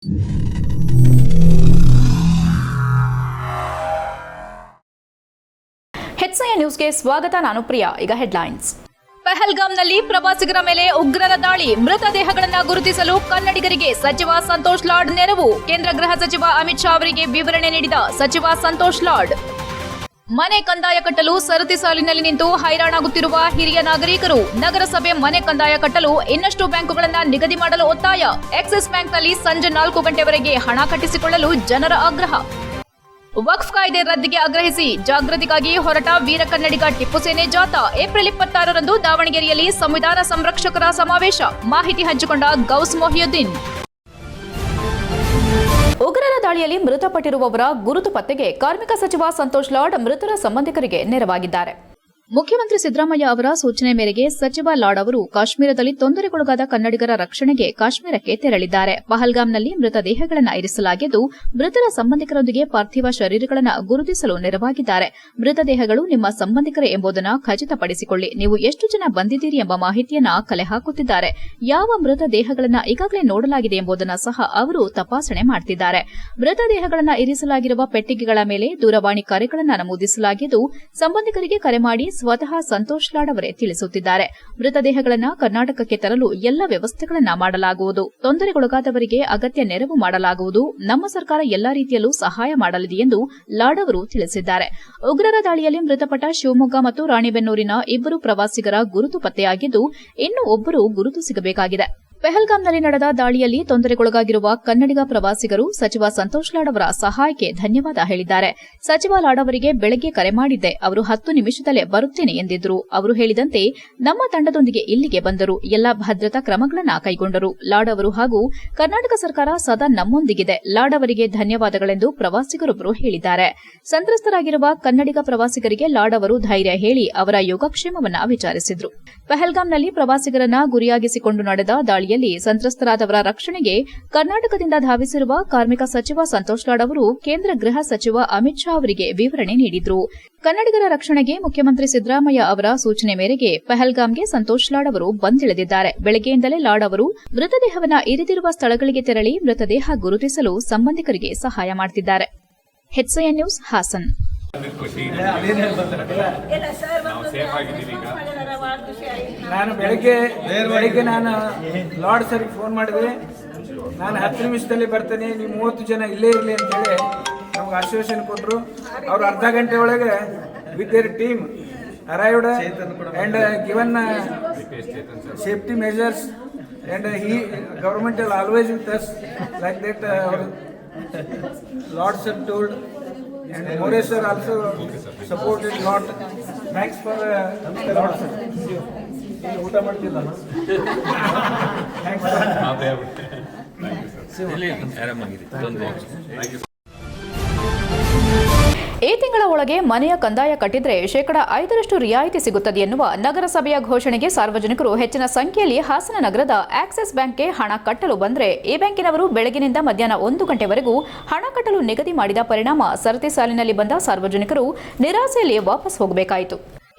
HCN ನ್ಯೂಸ್ಗೆ ಸ್ವಾಗತ. ನಾನು ಪ್ರಿಯಾ. ಈಗ ಹೆಡ್ಲೈನ್ಸ್. ಪಹಲ್ಗಾಮ್ನಲ್ಲಿ ಪ್ರವಾಸಿಗರ ಮೇಲೆ ಉಗ್ರರ ದಾಳಿ, ಮೃತದೇಹಗಳನ್ನು ಗುರುತಿಸಲು ಕನ್ನಡಿಗರಿಗೆ ಸಚಿವ ಸಂತೋಷ್ ಲಾಡ್ ನೆರವು. ಕೇಂದ್ರ ಗೃಹ ಸಚಿವ ಅಮಿತ್ ಶಾ ಅವರಿಗೆ ವಿವರಣೆ ನೀಡಿದ ಸಚಿವ ಸಂತೋಷ್ ಲಾಡ್. ಮನೆ ಕಂದಾಯ ಕಟ್ಟಲು ಸರತಿ ಸಾಲಿನಲ್ಲಿ ನಿಂತು ಹೈರಾಣಾಗುತ್ತಿರುವ ಹಿರಿಯ ನಾಗರಿಕರು, ನಗರಸಭೆ ಮನೆ ಕಂದಾಯ ಕಟ್ಟಲು ಇನ್ನಷ್ಟು ಬ್ಯಾಂಕುಗಳನ್ನು ನಿಗದಿ ಮಾಡಲು ಒತ್ತಾಯ. ಆಕ್ಸಿಸ್ ಬ್ಯಾಂಕ್ನಲ್ಲಿ ಸಂಜೆ 4 ಗಂಟೆವರೆಗೆ ಹಣ ಕಟ್ಟಿಸಿಕೊಳ್ಳಲು ಜನರ ಆಗ್ರಹ. ವಕ್ಫ್ ಕಾಯ್ದೆ ರದ್ದಿಗೆ ಆಗ್ರಹಿಸಿ ಜಾಗೃತಿಗಾಗಿ ಹೊರಟ ವೀರ ಕನ್ನಡಿಗ ಟಿಪ್ಪು ಸೇನೆ ಜಾಥಾ. ಏಪ್ರಿಲ್ 26ರಂದು ದಾವಣಗೆರೆಯಲ್ಲಿ ಸಂವಿಧಾನ ಸಂರಕ್ಷಕರ ಸಮಾವೇಶ. ಮಾಹಿತಿ ಹಂಚಿಕೊಂಡ ಗೌಸ್ ಮೊಹಿಯುದ್ದೀನ್. ಉಗ್ರರ ದಾಳಿಯಲ್ಲಿ ಮೃತಪಟ್ಟಿರುವವರ ಗುರುತು ಪತ್ತೆಗೆ ಕಾರ್ಮಿಕ ಸಚಿವ ಸಂತೋಷ್ ಲಾಡ್ ಮೃತರ ಸಂಬಂಧಿಕರಿಗೆ ನೆರವಾಗಿದ್ದಾರೆ. ಮುಖ್ಯಮಂತ್ರಿ ಸಿದ್ದರಾಮಯ್ಯ ಅವರ ಸೂಚನೆ ಮೇರೆಗೆ ಸಚಿವ ಲಾಡ್ ಅವರು ಕಾಶ್ಮೀರದಲ್ಲಿ ತೊಂದರೆಗೊಳಗಾದ ಕನ್ನಡಿಗರ ರಕ್ಷಣೆಗೆ ಕಾಶ್ಮೀರಕ್ಕೆ ತೆರಳಿದ್ದಾರೆ. ಪಹಲ್ಗಾಮ್ನಲ್ಲಿ ಮೃತದೇಹಗಳನ್ನು ಇರಿಸಲಾಗಿದ್ದು, ಮೃತರ ಸಂಬಂಧಿಕರೊಂದಿಗೆ ಪಾರ್ಥಿವ ಶರೀರಗಳನ್ನು ಗುರುತಿಸಲು ನೆರವಾಗಿದ್ದಾರೆ. ಮೃತದೇಹಗಳು ನಿಮ್ಮ ಸಂಬಂಧಿಕರೇ ಎಂಬುದನ್ನು ಖಚಿತಪಡಿಸಿಕೊಳ್ಳಿ. ನೀವು ಎಷ್ಟು ಜನ ಬಂದಿದ್ದೀರಿ ಎಂಬ ಮಾಹಿತಿಯನ್ನ ಕಲೆ ಹಾಕುತ್ತಿದ್ದಾರೆ. ಯಾವ ಮೃತದೇಹಗಳನ್ನು ಈಗಾಗಲೇ ನೋಡಲಾಗಿದೆ ಎಂಬುದನ್ನು ಸಹ ಅವರು ತಪಾಸಣೆ ಮಾಡುತ್ತಿದ್ದಾರೆ. ಮೃತದೇಹಗಳನ್ನು ಇರಿಸಲಾಗಿರುವ ಪೆಟ್ಟಿಗೆಗಳ ಮೇಲೆ ದೂರವಾಣಿ ಕರೆಗಳನ್ನು ನಮೂದಿಸಲಾಗಿದ್ದು, ಸಂಬಂಧಿಕರಿಗೆ ಕರೆ ಮಾಡಿ ಸ್ವತಃ ಸಂತೋಷ್ ಲಾಡ್ ಅವರೇ ತಿಳಿಸುತ್ತಿದ್ದಾರೆ. ಮೃತದೇಹಗಳನ್ನು ಕರ್ನಾಟಕಕ್ಕೆ ತರಲು ಎಲ್ಲ ವ್ಯವಸ್ಥೆಗಳನ್ನು ಮಾಡಲಾಗುವುದು. ತೊಂದರೆಗೊಳಗಾದವರಿಗೆ ಅಗತ್ಯ ನೆರವು ಮಾಡಲಾಗುವುದು. ನಮ್ಮ ಸರ್ಕಾರ ಎಲ್ಲಾ ರೀತಿಯಲ್ಲೂ ಸಹಾಯ ಮಾಡಲಿದೆ ಎಂದು ಲಾಡ್ ಅವರು ತಿಳಿಸಿದ್ದಾರೆ. ಉಗ್ರರ ದಾಳಿಯಲ್ಲಿ ಮೃತಪಟ್ಟ ಶಿವಮೊಗ್ಗ ಮತ್ತು ರಾಣೆಬೆನ್ನೂರಿನ 2 ಪ್ರವಾಸಿಗರ ಗುರುತು ಪತ್ತೆಯಾಗಿದ್ದು, ಇನ್ನೂ ಒಬ್ಬರು ಗುರುತು ಸಿಗಬೇಕಾಗಿದೆ. ಪಹಲ್ಗಾಮ್ನಲ್ಲಿ ನಡೆದ ದಾಳಿಯಲ್ಲಿ ತೊಂದರೆಗೊಳಗಾಗಿರುವ ಕನ್ನಡಿಗ ಪ್ರವಾಸಿಗರು ಸಚಿವ ಸಂತೋಷ್ ಲಾಡ್ ಅವರ ಸಹಾಯಕ್ಕೆ ಧನ್ಯವಾದ ಹೇಳಿದ್ದಾರೆ. ಸಚಿವ ಲಾಡ್ ಅವರಿಗೆ ಬೆಳಗ್ಗೆ ಕರೆ ಮಾಡಿದ್ದೆ. ಅವರು 10 ನಿಮಿಷದಲ್ಲೇ ಬರುತ್ತೇನೆ ಎಂದಿದ್ರು. ಅವರು ಹೇಳಿದಂತೆ ನಮ್ಮ ತಂಡದೊಂದಿಗೆ ಇಲ್ಲಿಗೆ ಬಂದರು. ಎಲ್ಲಾ ಭದ್ರತಾ ಕ್ರಮಗಳನ್ನು ಕೈಗೊಂಡರು. ಲಾಡ್ ಅವರು ಹಾಗೂ ಕರ್ನಾಟಕ ಸರ್ಕಾರ ಸದಾ ನಮ್ಮೊಂದಿಗಿದೆ. ಲಾಡ್ ಅವರಿಗೆ ಧನ್ಯವಾದಗಳೆಂದು ಪ್ರವಾಸಿಗರೊಬ್ಬರು ಹೇಳಿದ್ದಾರೆ. ಸಂತ್ರಸ್ತರಾಗಿರುವ ಕನ್ನಡಿಗ ಪ್ರವಾಸಿಗರಿಗೆ ಲಾಡ್ ಅವರು ಧೈರ್ಯ ಹೇಳಿ ಅವರ ಯೋಗಕ್ಷೇಮವನ್ನು ವಿಚಾರಿಸಿದರು. ಪಹಲ್ಗಾಮ್ನಲ್ಲಿ ಪ್ರವಾಸಿಗರನ್ನ ಗುರಿಯಾಗಿಸಿಕೊಂಡು ನಡೆದ ದಾಳಿ ಸಂತ್ರಸ್ತರಾದವರ ರಕ್ಷಣೆಗೆ ಕರ್ನಾಟಕದಿಂದ ಧಾವಿಸಿರುವ ಕಾರ್ಮಿಕ ಸಚಿವ ಸಂತೋಷ್ ಲಾಡ್ ಅವರು ಕೇಂದ್ರ ಗೃಹ ಸಚಿವ ಅಮಿತ್ ಶಾ ಅವರಿಗೆ ವಿವರಣೆ ನೀಡಿದರು. ಕನ್ನಡಿಗರ ರಕ್ಷಣೆಗೆ ಮುಖ್ಯಮಂತ್ರಿ ಸಿದ್ದರಾಮಯ್ಯ ಅವರ ಸೂಚನೆ ಮೇರೆಗೆ ಪಹಲ್ಗಾಮ್ಗೆ ಸಂತೋಷ್ ಲಾಡ್ ಅವರು ಬಂದಿಳಿದಿದ್ದಾರೆ. ಬೆಳಗ್ಗೆಯಿಂದಲೇ ಲಾಡ್ ಅವರು ಮೃತದೇಹವನ್ನು ಇರಿದಿರುವ ಸ್ಥಳಗಳಿಗೆ ತೆರಳಿ ಮೃತದೇಹ ಗುರುತಿಸಲು ಸಂಬಂಧಿಕರಿಗೆ ಸಹಾಯ ಮಾಡುತ್ತಿದ್ದಾರೆ. HCN news, Hassan. ನಾನು ಬೆಳಗ್ಗೆ ನಾನು ಲಾರ್ಡ್ ಸರ್ಗೆ ಫೋನ್ ಮಾಡಿದೆ. ನಾನು 10 ನಿಮಿಷದಲ್ಲಿ ಬರ್ತೇನೆ, ನೀವು 30 ಜನ ಇಲ್ಲೇ ಇರಲಿ ಅಂತೇಳಿ ನಮ್ಗೆ ಆಶ್ವಾಸನೆ ಕೊಟ್ಟರು. ಅವರು ಅರ್ಧ ಗಂಟೆ ಒಳಗೆ with their team arrived and given safety measures and government will always with us like that lord sir told. And More sir also supported lot. Thanks for Lord sir. ಊಟ ಮಾಡ್ತಿಲ್ಲ. Thanks sir. ಈ ತಿಂಗಳ ಒಳಗೆ ಮನೆಯ ಕಂದಾಯ ಕಟ್ಟಿದ್ರೆ %5 ರಿಯಾಯಿತಿ ಸಿಗುತ್ತದೆ ಎನ್ನುವ ನಗರಸಭೆಯ ಘೋಷಣೆಗೆ ಸಾರ್ವಜನಿಕರು ಹೆಚ್ಚಿನ ಸಂಖ್ಯೆಯಲ್ಲಿ ಹಾಸನ ನಗರದ ಆಕ್ಸಿಸ್ ಬ್ಯಾಂಕ್ಗೆ ಹಣ ಕಟ್ಟಲು ಬಂದರೆ ಈ ಬ್ಯಾಂಕಿನವರು ಬೆಳಗಿನಿಂದ ಮಧ್ಯಾಹ್ನ 1 ಗಂಟೆವರೆಗೂ ಹಣ ಕಟ್ಟಲು ನಿಗದಿ ಮಾಡಿದ ಪರಿಣಾಮ ಸರತಿ ಸಾಲಿನಲ್ಲಿ ಬಂದ ಸಾರ್ವಜನಿಕರು ನಿರಾಸೆಯಲ್ಲಿ ವಾಪಸ್ ಹೋಗಬೇಕಾಯಿತು.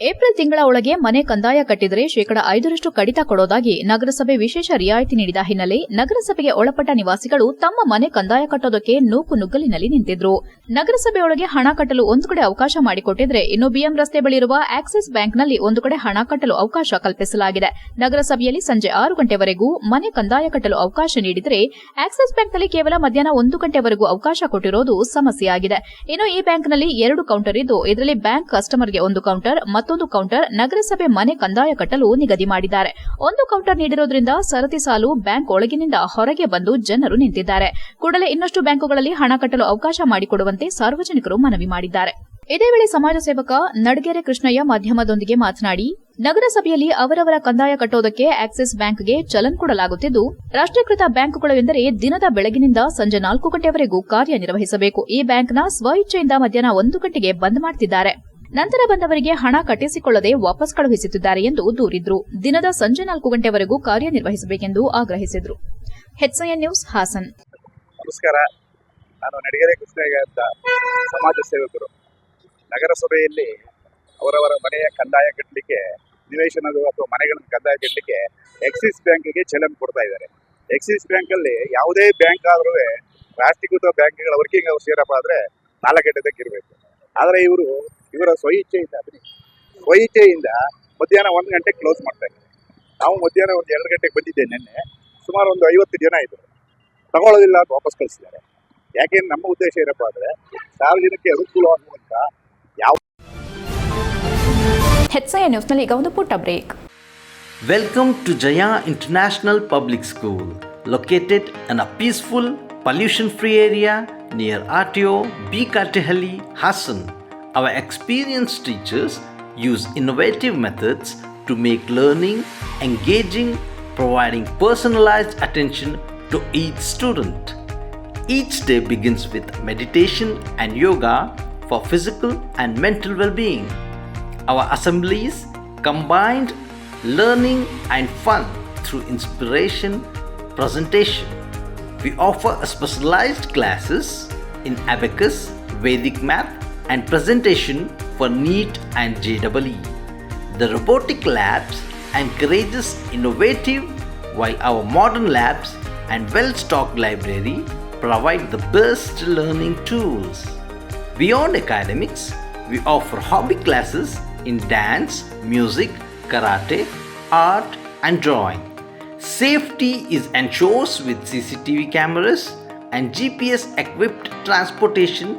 ಏಪ್ರಿಲ್ ತಿಂಗಳ ಒಳಗೆ ಮನೆ ಕಂದಾಯ ಕಟ್ಟಿದರೆ %5 ಕಡಿತ ಕೊಡೋದಾಗಿ ನಗರಸಭೆ ವಿಶೇಷ ರಿಯಾಯಿತಿ ನೀಡಿದ ಹಿನ್ನೆಲೆ ನಗರಸಭೆಗೆ ಒಳಪಟ್ಟ ನಿವಾಸಿಗಳು ತಮ್ಮ ಮನೆ ಕಂದಾಯ ಕಟ್ಟೋದಕ್ಕೆ ನೂಕುನುಗ್ಗಲಿನಲ್ಲಿ ನಿಂತಿದ್ರು. ನಗರಸಭೆಯೊಳಗೆ ಹಣ ಕಟ್ಟಲು ಒಂದು ಕಡೆ ಅವಕಾಶ ಮಾಡಿಕೊಟ್ಟಿದ್ರೆ, ಇನ್ನು ಬಿಎಂ ರಸ್ತೆ ಬಳಿ ಇರುವ ಆಕ್ಸಿಸ್ ಬ್ಯಾಂಕ್ನಲ್ಲಿ ಒಂದು ಕಡೆ ಹಣ ಕಟ್ಟಲು ಅವಕಾಶ ಕಲ್ಪಿಸಲಾಗಿದೆ. ನಗರಸಭೆಯಲ್ಲಿ ಸಂಜೆ 6 ಗಂಟೆವರೆಗೂ ಮನೆ ಕಂದಾಯ ಕಟ್ಟಲು ಅವಕಾಶ ನೀಡಿದರೆ, ಆಕ್ಸಿಸ್ ಬ್ಯಾಂಕ್ನಲ್ಲಿ ಕೇವಲ ಮಧ್ಯಾಹ್ನ 1 ಗಂಟೆವರೆಗೂ ಅವಕಾಶ ಕೊಟ್ಟಿರೋದು ಸಮಸ್ಯೆಯಾಗಿದೆ. ಇನ್ನು ಈ ಬ್ಯಾಂಕ್ನಲ್ಲಿ 2 ಕೌಂಟರ್ ಇದ್ದು, ಇದರಲ್ಲಿ ಬ್ಯಾಂಕ್ ಕಸ್ಟಮರ್ಗೆ 1 ಕೌಂಟರ್, ಮತ್ತೊಂದು ಕೌಂಟರ್ ನಗರಸಭೆ ಮನೆ ಕಂದಾಯ ಕಟ್ಟಲು ನಿಗದಿ ಮಾಡಿದ್ದಾರೆ. 1 ಕೌಂಟರ್ ನೀಡಿರೋದ್ರಿಂದ ಸರತಿ ಸಾಲು ಬ್ಯಾಂಕ್ ಒಳಗಿನಿಂದ ಹೊರಗೆ ಬಂದು ಜನರು ನಿಂತಿದ್ದಾರೆ. ಕೂಡಲೇ ಇನ್ನಷ್ಟು ಬ್ಯಾಂಕುಗಳಲ್ಲಿ ಹಣ ಕಟ್ಟಲು ಅವಕಾಶ ಮಾಡಿಕೊಡುವಂತೆ ಸಾರ್ವಜನಿಕರು ಮನವಿ ಮಾಡಿದ್ದಾರೆ. ಇದೇ ವೇಳೆ ಸಮಾಜ ಸೇವಕ ನಡಗೆರೆ ಕೃಷ್ಣಯ್ಯ ಮಾಧ್ಯಮದೊಂದಿಗೆ ಮಾತನಾಡಿ, ನಗರಸಭೆಯಲ್ಲಿ ಅವರವರ ಕಂದಾಯ ಕಟ್ಟೋದಕ್ಕೆ ಆಕ್ಸಿಸ್ ಬ್ಯಾಂಕ್ಗೆ ಚಲನ್ ಕೊಡಲಾಗುತ್ತಿದ್ದು, ರಾಷ್ಟ್ರೀಕೃತ ಬ್ಯಾಂಕುಗಳು ಎಂದರೆ ದಿನದ ಬೆಳಗಿನಿಂದ ಸಂಜೆ 4 ಗಂಟೆವರೆಗೂ ಕಾರ್ಯನಿರ್ವಹಿಸಬೇಕು. ಈ ಬ್ಯಾಂಕ್ನ ಸ್ವಇಚ್ಛೆಯಿಂದ ಮಧ್ಯಾಹ್ನ 1 ಗಂಟೆಗೆ ಬಂದ್ ಮಾಡುತ್ತಿದ್ದಾರೆ. ನಂತರ ಬಂದವರಿಗೆ ಹಣ ಕಟ್ಟಿಸಿಕೊಳ್ಳದೆ ವಾಪಸ್ ಕಳುಹಿಸುತ್ತಿದ್ದಾರೆ ಎಂದು ದೂರಿದ್ರು. ದಿನದ ಸಂಜೆ 4 ಗಂಟೆವರೆಗೂ ಕಾರ್ಯನಿರ್ವಹಿಸಬೇಕೆಂದು ಆಗ್ರಹಿಸಿದರು. HCN news, Hassan. ನಮಸ್ಕಾರ. ನಾನು ನಡಗೆರೆ ಕೃಷ್ಣಯ್ಯ ಅಂತ ಸಮಾಜ ಸೇವಕರು. ನಗರಸಭೆಯಲ್ಲಿ ಅವರವರ ಮನೆಯ ಕಂದಾಯ ಕಟ್ಟಲಿಕ್ಕೆ, ನಿವೇಶನದ ಅಥವಾ ಮನೆಗಳನ್ನು ಕಂದಾಯ ಕಟ್ಟಲಿಕ್ಕೆ ಆಕ್ಸಿಸ್ ಬ್ಯಾಂಕಿಗೆ ಚಲನ್ ಕೊಡ್ತಾ ಇದ್ದಾರೆ. ಎಕ್ಸಿಸ್ ಬ್ಯಾಂಕಲ್ಲಿ ಯಾವುದೇ ಬ್ಯಾಂಕ್ ಆದ್ರೂ ರಾಷ್ಟ್ರೀಕೃತ ಬ್ಯಾಂಕ್ಗಳ ವರ್ಕಿಂಗ್ ಅವರ್ಸ್ ಏನಪ್ಪ ಆದರೆ 4 ಗಂಟೆ ತನಕ ಇರಬೇಕು. ಆದರೆ ಇವರ ಸ್ವಇಚ್ಛೆಯಿಂದ ಮಧ್ಯಾಹ್ನ 1 ಗಂಟೆಗೆ ಕ್ಲೋಸ್ ಮಾಡ್ತಾ ಇದ್ದಾರೆ. ನಾವು ಮಧ್ಯಾಹ್ನ ಒಂದು 2 ಗಂಟೆಗೆ ಬಂದಿದ್ದೆ ನಿನ್ನೆ. ಸುಮಾರು ಒಂದು 50 ಜನ ಇದ್ದರು. ತಗೊಳ್ಳೋದಿಲ್ಲ ಅಂತ ವಾಪಸ್ ಕಳಿಸಿದ್ದಾರೆ. ಯಾಕೆಂದ್ರೆ ನಮ್ಮ ಉದ್ದೇಶ ಏನಪ್ಪ ಅಂದರೆ ಸಾರ್ವಜನಿಕರಿಗೆ ಅನುಕೂಲವಾಗುವಂಥ ಯಾವ HCI ನ್ಯೂಸ್ನಲ್ಲಿ ಈಗ ಒಂದು ಪುಟ್ಟ break. Welcome to Jaya International Public School, located in a peaceful, pollution-free area near RTO B. Katehalli, Hassan. Our experienced teachers use innovative methods to make learning engaging, providing personalized attention to each student. Each day begins with meditation and yoga for physical and mental well-being. Our assemblies combined learning and fun through inspiration presentation. We offer specialized classes in abacus, Vedic math and presentation for NEET and JEE. The robotic labs encourages innovative, while our modern labs and well-stocked library provide the best learning tools. Beyond academics, we offer hobby classes in dance, music, karate, art and drawing. Safety is ensured with CCTV cameras and GPS equipped transportation.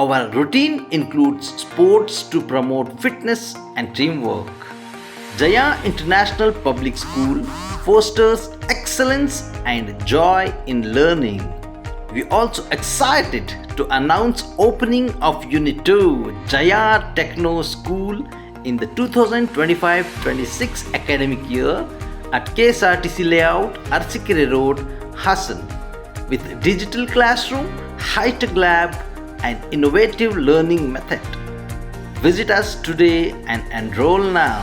Our routine includes sports to promote fitness and teamwork. Jaya International Public School fosters excellence and joy in learning. We also excited to announce opening of Unit 2 Jaya Techno School in the 2025-26 academic year at KSRTC Layout, Arsikere Road, Hassan, with digital classroom, high-tech lab and innovative learning method. Visit us today and enroll now.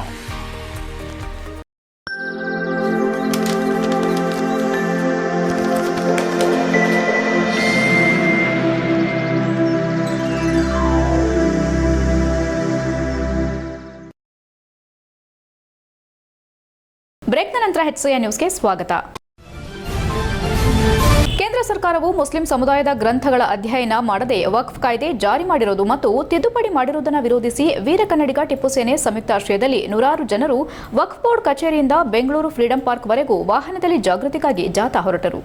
ಬ್ರೇಕ್ನ ನಂತರ HCI ನ್ಯೂಸ್ಗೆ ಸ್ವಾಗತ. ಕೇಂದ್ರ ಸರ್ಕಾರವು Muslim ಸಮುದಾಯದ ಗ್ರಂಥಗಳ ಅಧ್ಯಯನ ಮಾಡದೆ ವಕ್ಫ್ ಕಾಯ್ದೆ ಜಾರಿ ಮಾಡಿರುವುದು ಮತ್ತು ತಿದ್ದುಪಡಿ ಮಾಡಿರುವುದನ್ನು ವಿರೋಧಿಸಿ ವೀರ ಕನ್ನಡಿಗ ಟಿಪ್ಪು ಸೇನೆ ಸಂಯುಕ್ತಾಶ್ರಯದಲ್ಲಿ ನೂರಾರು ಜನರು ವಕ್ಫ್ ಬೋರ್ಡ್ ಕಚೇರಿಯಿಂದ ಬೆಂಗಳೂರು ಫ್ರೀಡಂ ಪಾರ್ಕ್ ವರೆಗೂ ವಾಹನದಲ್ಲಿ ಜಾಗೃತಿಗಾಗಿ ಜಾಥಾ ಹೊರಟರು.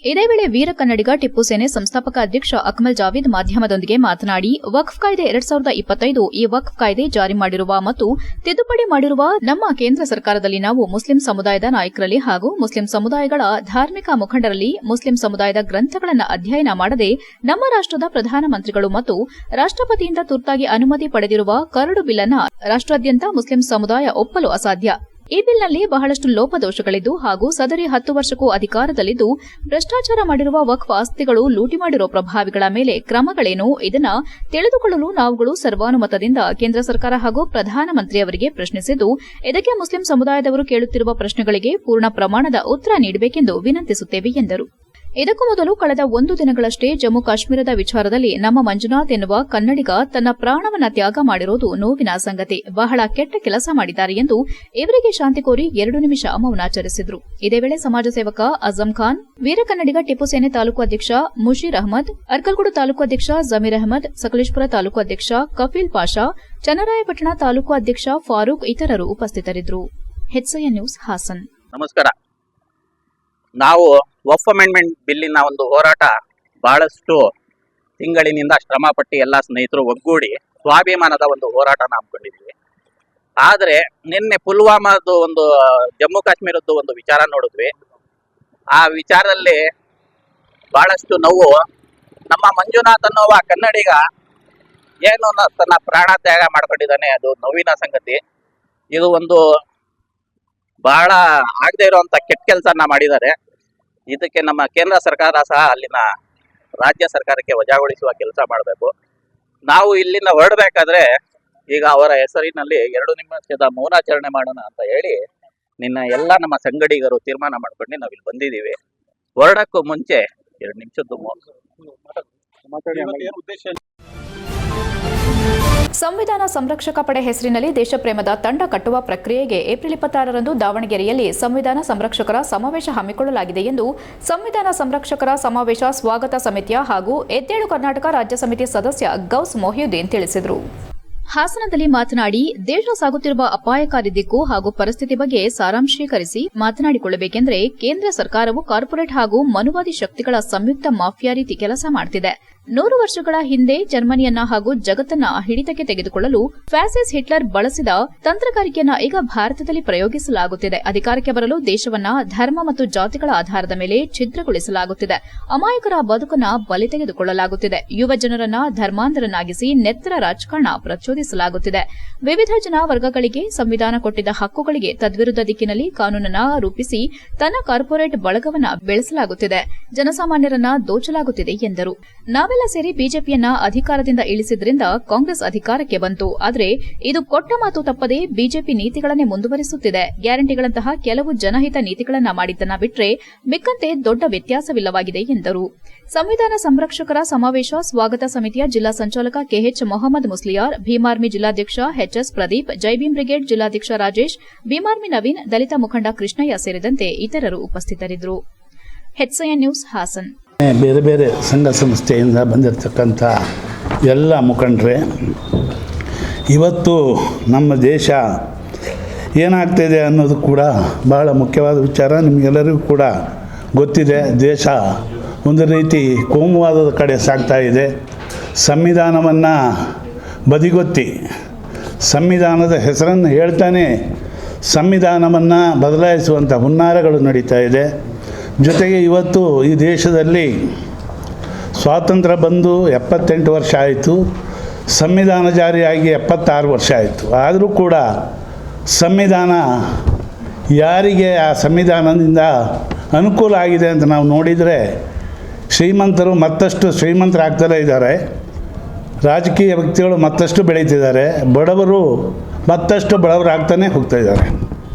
ಇದೇ ವೇಳೆ ವೀರ ಕನ್ನಡಿಗ ಟಿಪ್ಪು ಸೇನೆ ಸಂಸ್ಥಾಪಕ ಅಧ್ಯಕ್ಷ ಅಕ್ಮಲ್ ಜಾವೇದ್ ಮಾಧ್ಯಮದೊಂದಿಗೆ ಮಾತನಾಡಿ, ವಕ್ಫ್ ಕಾಯ್ದೆ 2025 ಈ ವಕ್ಫ್ ಕಾಯ್ದೆ ಜಾರಿ ಮಾಡಿರುವ ಮತ್ತು ತಿದ್ದುಪಡಿ ಮಾಡಿರುವ ನಮ್ಮ ಕೇಂದ್ರ ಸರ್ಕಾರದಲ್ಲಿ ನಾವು ಮುಸ್ಲಿಂ ಸಮುದಾಯದ ನಾಯಕರಲ್ಲಿ ಹಾಗೂ ಮುಸ್ಲಿಂ ಸಮುದಾಯಗಳ ಧಾರ್ಮಿಕ ಮುಖಂಡರಲ್ಲಿ ಮುಸ್ಲಿಂ ಸಮುದಾಯದ ಗ್ರಂಥಗಳನ್ನು ಅಧ್ಯಯನ ಮಾಡದೆ ನಮ್ಮ ರಾಷ್ಟದ ಪ್ರಧಾನಮಂತ್ರಿಗಳು ಮತ್ತು ರಾಷ್ಟಪತಿಯಿಂದ ತುರ್ತಾಗಿ ಅನುಮತಿ ಪಡೆದಿರುವ ಕರಡು ಬಿಲ್ ಅನ್ನು ರಾಷ್ಟ್ರಾದ್ಯಂತ ಮುಸ್ಲಿಂ ಸಮುದಾಯ ಒಪ್ಪಲು ಅಸಾಧ್ಯ. ಈ ಬಿಲ್ನಲ್ಲಿ ಬಹಳಷ್ಟು ಲೋಪದೋಷಗಳಿದ್ದು ಹಾಗೂ ಸದರಿ 10 ವರ್ಷಕ್ಕೂ ಅಧಿಕಾರದಲ್ಲಿದ್ದು ಭ್ರಷ್ಟಾಚಾರ ಮಾಡಿರುವ ವಕ್ಫ್ ಆಸ್ತಿಗಳು ಲೂಟಿ ಮಾಡಿರುವ ಪ್ರಭಾವಿಗಳ ಮೇಲೆ ಕ್ರಮಗಳೇನು, ಇದನ್ನ ತಿಳಿದುಕೊಳ್ಳಲು ನಾವುಗಳು ಸರ್ವಾನುಮತದಿಂದ ಕೇಂದ್ರ ಸರ್ಕಾರ ಹಾಗೂ ಪ್ರಧಾನಮಂತ್ರಿಯವರಿಗೆ ಪ್ರಶ್ನಿಸಿದ್ದು, ಇದಕ್ಕೆ ಮುಸ್ಲಿಂ ಸಮುದಾಯದವರು ಕೇಳುತ್ತಿರುವ ಪ್ರಶ್ನೆಗಳಿಗೆ ಪೂರ್ಣ ಪ್ರಮಾಣದ ಉತ್ತರ ನೀಡಬೇಕೆಂದು ವಿನಂತಿಸುತ್ತೇವೆ ಎಂದರು. ಇದಕ್ಕೂ ಮೊದಲು ಕಳೆದ 1 ದಿನಗಳಷ್ಟೇ ಜಮ್ಮು ಕಾಶ್ಮೀರದ ವಿಚಾರದಲ್ಲಿ ನಮ್ಮ ಮಂಜುನಾಥ್ ಎನ್ನುವ ಕನ್ನಡಿಗ ತನ್ನ ಪ್ರಾಣವನ್ನ ತ್ಯಾಗ ಮಾಡಿರುವುದು ನೋವಿನ ಸಂಗತಿ. ಬಹಳ ಕೆಟ್ಟ ಕೆಲಸ ಮಾಡಿದ್ದಾರೆ ಎಂದು ಇವರಿಗೆ ಶಾಂತಿ ಕೋರಿ 2 ನಿಮಿಷ ಮೌನಾಚರಿಸಿದರು. ಇದೇ ವೇಳೆ ಸಮಾಜ ಸೇವಕ ಅಜಂ ಖಾನ್, ವೀರ ಕನ್ನಡಿಗ ಟಿಪ್ಪು ಸೇನೆ ತಾಲೂಕು ಅಧ್ಯಕ್ಷ ಮುಷೀರ್ ಅಹಮದ್, ಅರ್ಕಲ್ಗೂಡು ತಾಲೂಕು ಅಧ್ಯಕ್ಷ ಜಮೀರ್ ಅಹಮದ್, ಸಕಲೇಶಪುರ ತಾಲೂಕು ಅಧ್ಯಕ್ಷ ಕಫೀಲ್ ಪಾಷಾ, ಚನ್ನರಾಯಪಟ್ಟಣ ತಾಲೂಕು ಅಧ್ಯಕ್ಷ ಫಾರೂಕ್ ಇತರರು ಉಪಸ್ಥಿತರಿದ್ದರು. HCI news Hassan. ನಮಸ್ಕಾರ. ನಾವು ವಕ್ಫ್ ಅಮೆಂಡ್ಮೆಂಟ್ ಬಿಲ್ಲಿನ ಒಂದು ಹೋರಾಟ ಬಹಳಷ್ಟು ತಿಂಗಳಿನಿಂದ ಶ್ರಮಪಟ್ಟು ಎಲ್ಲ ಸ್ನೇಹಿತರು ಒಗ್ಗೂಡಿ ಸ್ವಾಭಿಮಾನದ ಒಂದು ಹೋರಾಟನ ಹಮ್ಮಿಕೊಂಡಿದ್ವಿ. ಆದರೆ ನಿನ್ನೆ ಪುಲ್ವಾಮಾದು ಒಂದು ಜಮ್ಮು ಕಾಶ್ಮೀರದ್ದು ಒಂದು ವಿಚಾರ ನೋಡಿದ್ವಿ. ಆ ವಿಚಾರದಲ್ಲಿ ಬಹಳಷ್ಟು ನೋವು. ನಮ್ಮ ಮಂಜುನಾಥ್ ಅನ್ನುವ ಕನ್ನಡಿಗ ಏನು ತನ್ನ ಪ್ರಾಣ ತ್ಯಾಗ ಮಾಡ್ಕೊಂಡಿದ್ದಾನೆ, ಅದು ನೋವಿನ ಸಂಗತಿ. ಇದು ಒಂದು ಬಹಳ ಆಗದೆ ಇರುವಂತ ಕೆಟ್ಟ ಕೆಲಸನ ಮಾಡಿದ್ದಾರೆ. ಇದಕ್ಕೆ ನಮ್ಮ ಕೇಂದ್ರ ಸರ್ಕಾರ ಸಹ ಅಲ್ಲಿನ ರಾಜ್ಯ ಸರ್ಕಾರಕ್ಕೆ ವಜಾಗೊಳಿಸುವ ಕೆಲಸ ಮಾಡಬೇಕು. ನಾವು ಇಲ್ಲಿಂದ ಹೊರಡಬೇಕಾದ್ರೆ ಈಗ ಅವರ ಹೆಸರಿನಲ್ಲಿ 2 ನಿಮಿಷದ ಮೌನಾಚರಣೆ ಮಾಡೋಣ ಅಂತ ಹೇಳಿ ನಿನ್ನ ಎಲ್ಲ ನಮ್ಮ ಸಂಗಡಿಗರು ತೀರ್ಮಾನ ಮಾಡ್ಕೊಂಡು ನಾವಿಲ್ಲಿ ಬಂದಿದ್ದೀವಿ. ಹೊರಡಕ್ಕೂ ಮುಂಚೆ 2 ನಿಮಿಷದ್ದು ಸಂವಿಧಾನ ಸಂರಕ್ಷಕ ಪಡೆ ಹೆಸರಿನಲ್ಲಿ ದೇಶಪ್ರೇಮದ ತಂಡ ಕಟ್ಟುವ ಪ್ರಕ್ರಿಯೆಗೆ ಏಪ್ರಿಲ್ 26ರಂದು ದಾವಣಗೆರೆಯಲ್ಲಿ ಸಂವಿಧಾನ ಸಂರಕ್ಷಕರ ಸಮಾವೇಶ ಹಮ್ಮಿಕೊಳ್ಳಲಾಗಿದೆ ಎಂದು ಸಂವಿಧಾನ ಸಂರಕ್ಷಕರ ಸಮಾವೇಶ ಸ್ವಾಗತ ಸಮಿತಿಯ ಹಾಗೂ ಎದ್ದೇಳು ಕರ್ನಾಟಕ ರಾಜ್ಯ ಸಮಿತಿ ಸದಸ್ಯ ಗೌಸ್ ಮೊಹಿಯುದ್ದೀನ್ ತಿಳಿಸಿದರು. ಹಾಸನದಲ್ಲಿ ಮಾತನಾಡಿ, ದೇಶ ಸಾಗುತ್ತಿರುವ ಅಪಾಯಕಾರಿ ದಿಕ್ಕು ಹಾಗೂ ಪರಿಸ್ಥಿತಿ ಬಗ್ಗೆ ಸಾರಾಂಶೀಕರಿಸಿ ಮಾತನಾಡಿಕೊಳ್ಳಬೇಕೆಂದರೆ ಕೇಂದ್ರ ಸರ್ಕಾರವು ಕಾರ್ಪೊರೇಟ್ ಹಾಗೂ ಮನುವಾದಿ ಶಕ್ತಿಗಳ ಸಂಯುಕ್ತ ಮಾಫಿಯಾ ರೀತಿ ಕೆಲಸ ಮಾಡುತ್ತಿದೆ. 100 ವರ್ಷಗಳ ಹಿಂದೆ ಜರ್ಮನಿಯನ್ನ ಹಾಗೂ ಜಗತ್ತನ್ನ ಹಿಡಿತಕ್ಕೆ ತೆಗೆದುಕೊಳ್ಳಲು ಫ್ಯಾಸಿಸ್ಟ್ ಹಿಟ್ಲರ್ ಬಳಸಿದ ತಂತ್ರಗಾರಿಕೆಯನ್ನ ಈಗ ಭಾರತದಲ್ಲಿ ಪ್ರಯೋಗಿಸಲಾಗುತ್ತಿದೆ. ಅಧಿಕಾರಕ್ಕೆ ಬರಲು ದೇಶವನ್ನ ಧರ್ಮ ಮತ್ತು ಜಾತಿಗಳ ಆಧಾರದ ಮೇಲೆ ಛಿದ್ರಗೊಳಿಸಲಾಗುತ್ತಿದೆ. ಅಮಾಯಕರ ಬದುಕನ್ನ ಬಲಿ ತೆಗೆದುಕೊಳ್ಳಲಾಗುತ್ತಿದೆ. ಯುವ ಜನರನ್ನ ಧರ್ಮಾಂಧರನ್ನಾಗಿಸಿ ನೆತ್ತರ ರಾಜಕಾರಣ ಪ್ರಚೋದಿಸಲಾಗುತ್ತಿದೆ. ವಿವಿಧ ಜನ ವರ್ಗಗಳಿಗೆ ಸಂವಿಧಾನ ಕೊಟ್ಟಿದ್ದ ಹಕ್ಕುಗಳಿಗೆ ತದ್ವಿರುದ್ಧ ದಿಕ್ಕಿನಲ್ಲಿ ಕಾನೂನನ್ನ ರೂಪಿಸಿ ತನ್ನ ಕಾರ್ಪೊರೇಟ್ ಬಳಗವನ್ನ ಬೆಳೆಸಲಾಗುತ್ತಿದೆ. ಜನಸಾಮಾನ್ಯರನ್ನ ದೋಚಲಾಗುತ್ತಿದೆ ಎಂದರು. ನಾವೆಲ್ಲ ಸೇರಿ ಬಿಜೆಪಿಯನ್ನ ಅಧಿಕಾರದಿಂದ ಇಳಿಸಿದ್ರಿಂದ ಕಾಂಗ್ರೆಸ್ ಅಧಿಕಾರಕ್ಕೆ ಬಂತು. ಆದರೆ ಇದು ಕೊಟ್ಟ ಮಾತು ತಪ್ಪದೆ ಬಿಜೆಪಿ ನೀತಿಗಳನ್ನೇ ಮುಂದುವರಿಸುತ್ತಿದೆ. ಗ್ಯಾರಂಟಿಗಳಂತಹ ಕೆಲವು ಜನಹಿತ ನೀತಿಗಳನ್ನ ಮಾಡಿದ್ದನ್ನ ಬಿಟ್ರೆ ಮಿಕ್ಕಂತೆ ದೊಡ್ಡ ವ್ಯತ್ಯಾಸವಿಲ್ಲವಾಗಿದೆ ಎಂದರು. ಸಂವಿಧಾನ ಸಂರಕ್ಷಕರ ಸಮಾವೇಶ ಸ್ವಾಗತ ಸಮಿತಿಯ ಜಿಲ್ಲಾ ಸಂಚಾಲಕ ಕೆಎಚ್ ಮೊಹಮ್ಮದ್ ಮುಸ್ಲಿಯಾರ್, ಭೀಮಾರ್ಮಿ ಜಿಲ್ಲಾಧ್ಯಕ್ಷ ಎಚ್ಎಸ್ ಪ್ರದೀಪ್, ಜೈಭೀಮ್ ಬ್ರಿಗೇಡ್ ಜಿಲ್ಲಾಧ್ಯಕ್ಷ ರಾಜೇಶ್, ಭೀಮಾರ್ಮಿ ನವೀನ್, ದಲಿತ ಮುಖಂಡ ಕೃಷ್ಣಯ್ಯ ಸೇರಿದಂತೆ ಇತರರು ಉಪಸ್ಥಿತರಿದ್ದರು. HCN news Hassan. ಬೇರೆ ಬೇರೆ ಸಂಘ ಸಂಸ್ಥೆಯಿಂದ ಬಂದಿರತಕ್ಕಂಥ ಎಲ್ಲ ಮುಖಂಡರೇ, ಇವತ್ತು ನಮ್ಮ ದೇಶ ಏನಾಗ್ತಿದೆ ಅನ್ನೋದು ಕೂಡ ಬಹಳ ಮುಖ್ಯವಾದ ವಿಚಾರ. ನಿಮಗೆಲ್ಲರಿಗೂ ಕೂಡ ಗೊತ್ತಿದೆ, ದೇಶ ಒಂದು ರೀತಿ ಕೋಮುವಾದದ ಕಡೆ ಸಾಗ್ತಾ ಇದೆ. ಸಂವಿಧಾನವನ್ನು ಬದಿಗೊತ್ತಿ ಸಂವಿಧಾನದ ಹೆಸರನ್ನು ಹೇಳ್ತಾನೆ ಸಂವಿಧಾನವನ್ನು ಬದಲಾಯಿಸುವಂಥ ಹುನ್ನಾರಗಳು ನಡೀತಾ ಇದೆ. ಜೊತೆಗೆ ಇವತ್ತು ಈ ದೇಶದಲ್ಲಿ ಸ್ವಾತಂತ್ರ್ಯ ಬಂದು 78 ವರ್ಷ ಆಯಿತು, ಸಂವಿಧಾನ ಜಾರಿಯಾಗಿ 76 ವರ್ಷ ಆಯಿತು. ಆದರೂ ಕೂಡ ಸಂವಿಧಾನ ಯಾರಿಗೆ ಆ ಸಂವಿಧಾನದಿಂದ ಅನುಕೂಲ ಆಗಿದೆ ಅಂತ ನಾವು ನೋಡಿದರೆ, ಶ್ರೀಮಂತರು ಮತ್ತಷ್ಟು ಶ್ರೀಮಂತರಾಗ್ತಲೇ ಇದ್ದಾರೆ, ರಾಜಕೀಯ ವ್ಯಕ್ತಿಗಳು ಮತ್ತಷ್ಟು ಬೆಳೀತಿದ್ದಾರೆ, ಬಡವರು ಮತ್ತಷ್ಟು ಬಡವರಾಗ್ತಾನೆ ಹೋಗ್ತಾ ಇದ್ದಾರೆ.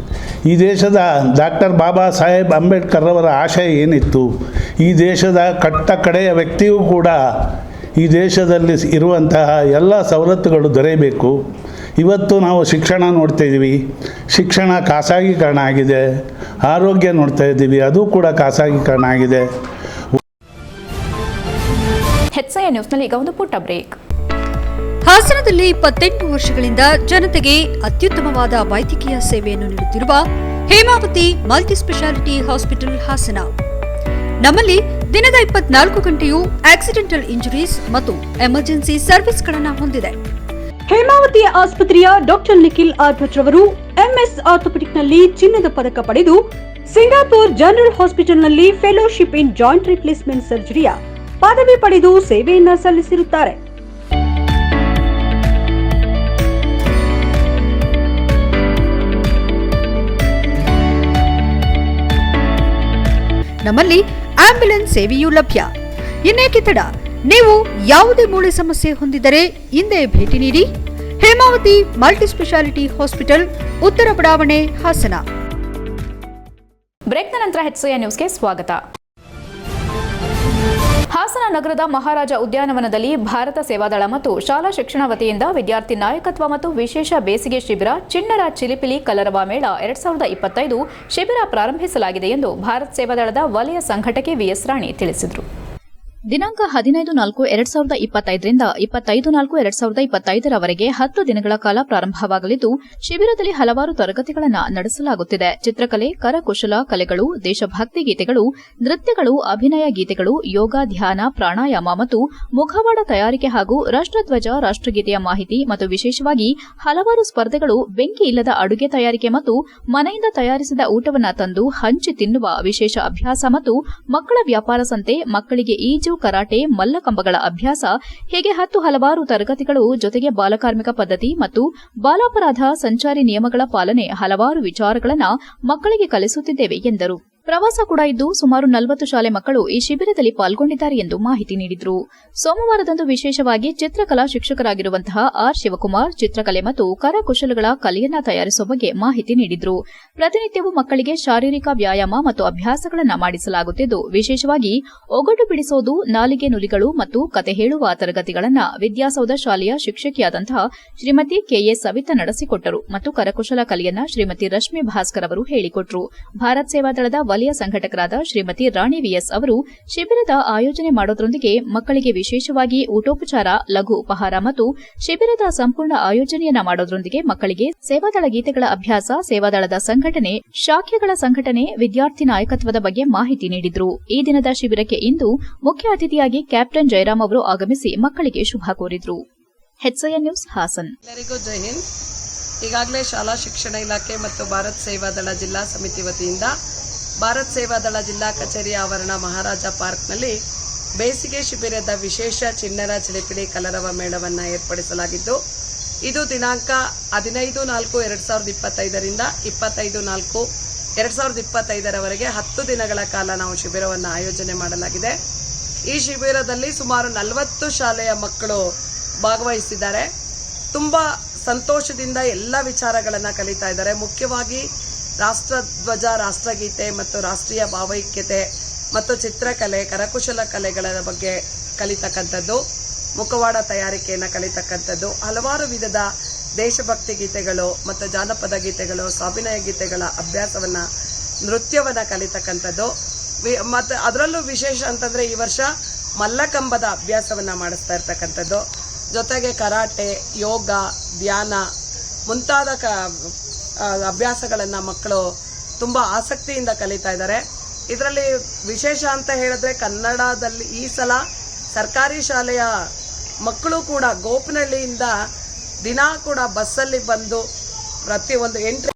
ಈ ದೇಶದ ಡಾಕ್ಟರ್ ಬಾಬಾ ಸಾಹೇಬ್ ಅಂಬೇಡ್ಕರ್ ಅವರ ಆಶಯ ಏನಿತ್ತು, ಈ ದೇಶದ ಕಡೆಯ ವ್ಯಕ್ತಿಯೂ ಕೂಡ ಈ ದೇಶದಲ್ಲಿ ಇರುವಂತಹ ಎಲ್ಲ ಸವಲತ್ತುಗಳು ದೊರೆಯಬೇಕು. ಇವತ್ತು ನಾವು ಶಿಕ್ಷಣ ನೋಡ್ತಾ ಇದ್ದೀವಿ, ಶಿಕ್ಷಣ ಖಾಸಗೀಕರಣ ಆಗಿದೆ. ಆರೋಗ್ಯ ನೋಡ್ತಾ ಇದ್ದೀವಿ, ಅದು ಕೂಡ ಖಾಸಗೀಕರಣ ಆಗಿದೆ. HCN ನ್ಯೂಸ್ನಲ್ಲಿ ಈಗ ಒಂದು ಪುಟ್ಟ ಬ್ರೇಕ್. ಹಾಸನದಲ್ಲಿ 28 ವರ್ಷಗಳಿಂದ ಜನತೆಗೆ ಅತ್ಯುತ್ತಮವಾದ ವೈದ್ಯಕೀಯ ಸೇವೆಯನ್ನು ನೀಡುತ್ತಿರುವ Hemavathi multi speciality hospital Hassan. ನಮ್ಮಲ್ಲಿ ದಿನದ 24 ಗಂಟೆಯೂ ಆಕ್ಸಿಡೆಂಟಲ್ ಇಂಜುರೀಸ್ ಮತ್ತು ಎಮರ್ಜೆನ್ಸಿ ಸರ್ವಿಸ್ಗಳನ್ನು ಹೊಂದಿದೆ. ಹೇಮಾವತಿ ಆಸ್ಪತ್ರೆಯ ಡಾಕ್ಟರ್ ನಿಖಿಲ್ ಆರ್ಭಟ್ ರವರು MS ಆರ್ಥೋಪೆಡಿಕ್ನಲ್ಲಿ ಚಿನ್ನದ ಪದಕ ಪಡೆದು ಸಿಂಗಾಪುರ್ ಜನರಲ್ ಹಾಸ್ಪಿಟಲ್ನಲ್ಲಿ ಫೆಲೋಶಿಪ್ ಇನ್ ಜಾಯಿಂಟ್ ರಿಪ್ಲೇಸ್ಮೆಂಟ್ ಸರ್ಜರಿಯ ಪದವಿ ಪಡೆದು ಸೇವೆಯನ್ನ ಸಲ್ಲಿಸಿರುತ್ತಾರೆ. ನಮ್ಮಲ್ಲಿ ಆಂಬ್ಯುಲೆನ್ಸ್ ಸೇವೆಯೂ ಲಭ್ಯ. ಇನ್ನೇಕೆ ತಡ? ನೀವು ಯಾವುದೇ ಮೂಳೆ ಸಮಸ್ಯೆ ಹೊಂದಿದ್ದರೆ ಹಿಂದೆ ಭೇಟಿ ನೀಡಿ. ಹೇಮಾವತಿ ಮಲ್ಟಿ ಸ್ಪೆಷಾಲಿಟಿ ಹಾಸ್ಪಿಟಲ್, ಉತ್ತರ ಬಡಾವಣೆ, ಹಾಸನ. ಬ್ರೇಕ್ನ ನಂತರ HCN ನ್ಯೂಸ್ಗೆ ಸ್ವಾಗತ. ಹಾಸನ ನಗರದ ಮಹಾರಾಜ ಉದ್ಯಾನವನದಲ್ಲಿ ಭಾರತ ಸೇವಾದಳ ಮತ್ತು ಶಾಲಾ ಶಿಕ್ಷಣ ವತಿಯಿಂದ ವಿದ್ಯಾರ್ಥಿ ನಾಯಕತ್ವ ಮತ್ತು ವಿಶೇಷ ಬೇಸಿಗೆ ಶಿಬಿರ ಚಿಣ್ಣರ ಚಿಲಿಪಿಲಿ ಕಲರವ ಮೇಳ 2025 ಶಿಬಿರ ಪ್ರಾರಂಭಿಸಲಾಗಿದೆ ಎಂದು ಭಾರತ ಸೇವಾದಳದ ವಲಯ ಸಂಘಟಕಿ VS ರಾಣಿ ತಿಳಿಸಿದರು. ದಿನಾಂಕ 15/4/2025ರಿಂದ 25/4/2025ರವರೆಗೆ 10 ದಿನಗಳ ಕಾಲ ಪ್ರಾರಂಭವಾಗಲಿದ್ದು, ಶಿಬಿರದಲ್ಲಿ ಹಲವಾರು ತರಗತಿಗಳನ್ನು ನಡೆಸಲಾಗುತ್ತಿದೆ. ಚಿತ್ರಕಲೆ, ಕರಕುಶಲ ಕಲೆಗಳು, ದೇಶಭಕ್ತಿ ಗೀತೆಗಳು, ನೃತ್ಯಗಳು, ಅಭಿನಯ ಗೀತೆಗಳು, ಯೋಗ, ಧ್ಯಾನ, ಪ್ರಾಣಾಯಾಮ ಮತ್ತು ಮುಖವಾಡ ತಯಾರಿಕೆ ಹಾಗೂ ರಾಷ್ಟ್ರಧ್ವಜ, ರಾಷ್ಟ್ರಗೀತೆಯ ಮಾಹಿತಿ ಮತ್ತು ವಿಶೇಷವಾಗಿ ಹಲವಾರು ಸ್ಪರ್ಧೆಗಳು, ಬೆಂಕಿ ಇಲ್ಲದ ಅಡುಗೆ ತಯಾರಿಕೆ ಮತ್ತು ಮನೆಯಿಂದ ತಯಾರಿಸಿದ ಊಟವನ್ನು ತಂದು ಹಂಚಿ ತಿನ್ನುವ ವಿಶೇಷ ಅಭ್ಯಾಸ ಮತ್ತು ಮಕ್ಕಳ ವ್ಯಾಪಾರ ಸಂತೆ, ಮಕ್ಕಳಿಗೆ ಈಜು, ಕರಾಟೆ, ಮಲ್ಲಕಂಬಗಳ ಅಭ್ಯಾಸ ಹೀಗೆ 10 ಹಲವಾರು ತರಗತಿಗಳು, ಜೊತೆಗೆ ಬಾಲಕಾರ್ಮಿಕ ಪದ್ಧತಿ ಮತ್ತು ಬಾಲಾಪರಾಧ ಸಂಚಾರಿ ನಿಯಮಗಳ ಪಾಲನೆ ಹಲವಾರು ವಿಚಾರಗಳನ್ನು ಮಕ್ಕಳಿಗೆ ಕಲಿಸುತ್ತಿದ್ದೇವೆ ಎಂದರು. ಪ್ರವಾಸ ಕೂಡ ಇದ್ದು ಸುಮಾರು 40 ಶಾಲೆ ಮಕ್ಕಳು ಈ ಶಿಬಿರದಲ್ಲಿ ಪಾಲ್ಗೊಂಡಿದ್ದಾರೆ ಎಂದು ಮಾಹಿತಿ ನೀಡಿದರು. ಸೋಮವಾರದಂದು ವಿಶೇಷವಾಗಿ ಚಿತ್ರಕಲಾ ಶಿಕ್ಷಕರಾಗಿರುವಂತಹ ಆರ್ ಶಿವಕುಮಾರ್ ಚಿತ್ರಕಲೆ ಮತ್ತು ಕರಕುಶಲಗಳ ಕಲೆಯನ್ನ ತಯಾರಿಸುವ ಬಗ್ಗೆ ಮಾಹಿತಿ ನೀಡಿದರು. ಪ್ರತಿನಿತ್ಯವೂ ಮಕ್ಕಳಿಗೆ ಶಾರೀರಿಕ ವ್ಯಾಯಾಮ ಮತ್ತು ಅಭ್ಯಾಸಗಳನ್ನು ಮಾಡಿಸಲಾಗುತ್ತಿದ್ದು, ವಿಶೇಷವಾಗಿ ಒಗಟು ಬಿಡಿಸೋದು, ನಾಲಿಗೆ ನುಲಿಗಳು ಮತ್ತು ಕತೆ ಹೇಳುವ ತರಗತಿಗಳನ್ನು ವಿದ್ಯಾಸೌಧ ಶಾಲೆಯ ಶಿಕ್ಷಕಿಯಾದಂತಹ ಶ್ರೀಮತಿ ಕೆಎ ಸವಿತಾ ನಡೆಸಿಕೊಟ್ಟರು ಮತ್ತು ಕರಕುಶಲ ಕಲೆಯನ್ನ ಶ್ರೀಮತಿ ರಶ್ಮಿ ಭಾಸ್ಕರ್ ಅವರು ಹೇಳಿಕೊಟ್ಟರು. ಭಾರತ್ ಸೇವಾದಳದ ವಲಯ ಸಂಘಟಕರಾದ ಶ್ರೀಮತಿ ರಾಣಿ ವಿಎಸ್ ಅವರು ಶಿಬಿರದ ಆಯೋಜನೆ ಮಾಡೋದ್ರೊಂದಿಗೆ ಮಕ್ಕಳಿಗೆ ವಿಶೇಷವಾಗಿ ಊಟೋಪಚಾರ, ಲಘು ಉಪಹಾರ ಮತ್ತು ಶಿಬಿರದ ಸಂಪೂರ್ಣ ಆಯೋಜನೆಯನ್ನ ಮಾಡೋದ್ರೊಂದಿಗೆ ಮಕ್ಕಳಿಗೆ ಸೇವಾದಳ ಗೀತೆಗಳ ಅಭ್ಯಾಸ, ಸೇವಾದಳದ ಸಂಘಟನೆ, ಶಾಖೆಗಳ ಸಂಘಟನೆ, ವಿದ್ಯಾರ್ಥಿ ನಾಯಕತ್ವದ ಬಗ್ಗೆ ಮಾಹಿತಿ ನೀಡಿದರು. ಈ ದಿನದ ಶಿಬಿರಕ್ಕೆ ಇಂದು ಮುಖ್ಯ ಅತಿಥಿಯಾಗಿ ಕ್ಯಾಪ್ಟನ್ ಜಯರಾಮ್ ಅವರು ಆಗಮಿಸಿ ಮಕ್ಕಳಿಗೆ ಶುಭ ಕೋರಿದರು. HCN news Hassan. ಎಲ್ಲರಿಗೂ ಜೈ ಹಿಂದ್. ಈಗಾಗಲೇ ಶಾಲಾ ಶಿಕ್ಷಣ ಇಲಾಖೆ ಮತ್ತು ಭಾರತ್ ಸೇವಾದಳ ಜಿಲ್ಲಾ ಸಮಿತಿ ವತಿಯಿಂದ ಭಾರತ್ ಸೇವಾದಳ ಜಿಲ್ಲಾ ಕಚೇರಿ ಆವರಣ ಮಹಾರಾಜ ಪಾರ್ಕ್ನಲ್ಲಿ ಬೇಸಿಗೆ ಶಿಬಿರದ ವಿಶೇಷ ಚಿಣ್ಣರ ಚಿಲಿಪಿಲಿ ಕಲರವ ಮೇಳವನ್ನು ಏರ್ಪಡಿಸಲಾಗಿದ್ದು, ಇದು ದಿನಾಂಕ 15/4/2025 ರಿಂದ 25/4/2025 10 ದಿನಗಳ ಕಾಲ ನಾವು ಶಿಬಿರವನ್ನು ಆಯೋಜನೆ ಮಾಡಲಾಗಿದೆ. ಈ ಶಿಬಿರದಲ್ಲಿ ಸುಮಾರು 40 ಶಾಲೆಯ ಮಕ್ಕಳು ಭಾಗವಹಿಸಿದ್ದಾರೆ. ತುಂಬಾ ಸಂತೋಷದಿಂದ ಎಲ್ಲ ವಿಚಾರಗಳನ್ನು ಕಲಿತಾ ಇದ್ದಾರೆ. ಮುಖ್ಯವಾಗಿ ರಾಷ್ಟ್ರಧ್ವಜ, ರಾಷ್ಟ್ರಗೀತೆ ಮತ್ತು ರಾಷ್ಟ್ರೀಯ ಭಾವೈಕ್ಯತೆ ಮತ್ತು ಚಿತ್ರಕಲೆ, ಕರಕುಶಲ ಕಲೆಗಳ ಬಗ್ಗೆ ಕಲಿತಕ್ಕಂಥದ್ದು, ಮುಖವಾಡ ತಯಾರಿಕೆಯನ್ನು ಕಲಿತಕ್ಕಂಥದ್ದು, ಹಲವಾರು ವಿಧದ ದೇಶಭಕ್ತಿ ಗೀತೆಗಳು ಮತ್ತು ಜಾನಪದ ಗೀತೆಗಳು, ಸ್ವಾಭಿನಯ ಗೀತೆಗಳ ಅಭ್ಯಾಸವನ್ನು, ನೃತ್ಯವನ್ನು ಕಲಿತಕ್ಕಂಥದ್ದು. ಮತ್ತು ಅದರಲ್ಲೂ ವಿಶೇಷ ಅಂತಂದರೆ ಈ ವರ್ಷ ಮಲ್ಲಕಂಬದ ಅಭ್ಯಾಸವನ್ನು ಮಾಡಿಸ್ತಾ ಇರ್ತಕ್ಕಂಥದ್ದು. ಜೊತೆಗೆ ಕರಾಟೆ, ಯೋಗ, ಧ್ಯಾನ ಮುಂತಾದ ಅಭ್ಯಾಸಗಳನ್ನು ಮಕ್ಕಳು ತುಂಬ ಆಸಕ್ತಿಯಿಂದ ಕಲಿತಾ ಇದ್ದಾರೆ. ಇದರಲ್ಲಿ ವಿಶೇಷ ಅಂತ ಹೇಳಿದ್ರೆ ಕನ್ನಡದಲ್ಲಿ ಈ ಸಲ ಸರ್ಕಾರಿ ಶಾಲೆಯ ಮಕ್ಕಳು ಕೂಡ ಗೋಪನಹಳ್ಳಿಯಿಂದ ದಿನ ಕೂಡ ಬಸ್ಸಲ್ಲಿ ಬಂದು ಪ್ರತಿಯೊಂದು ಎಂಟ್ರಿ.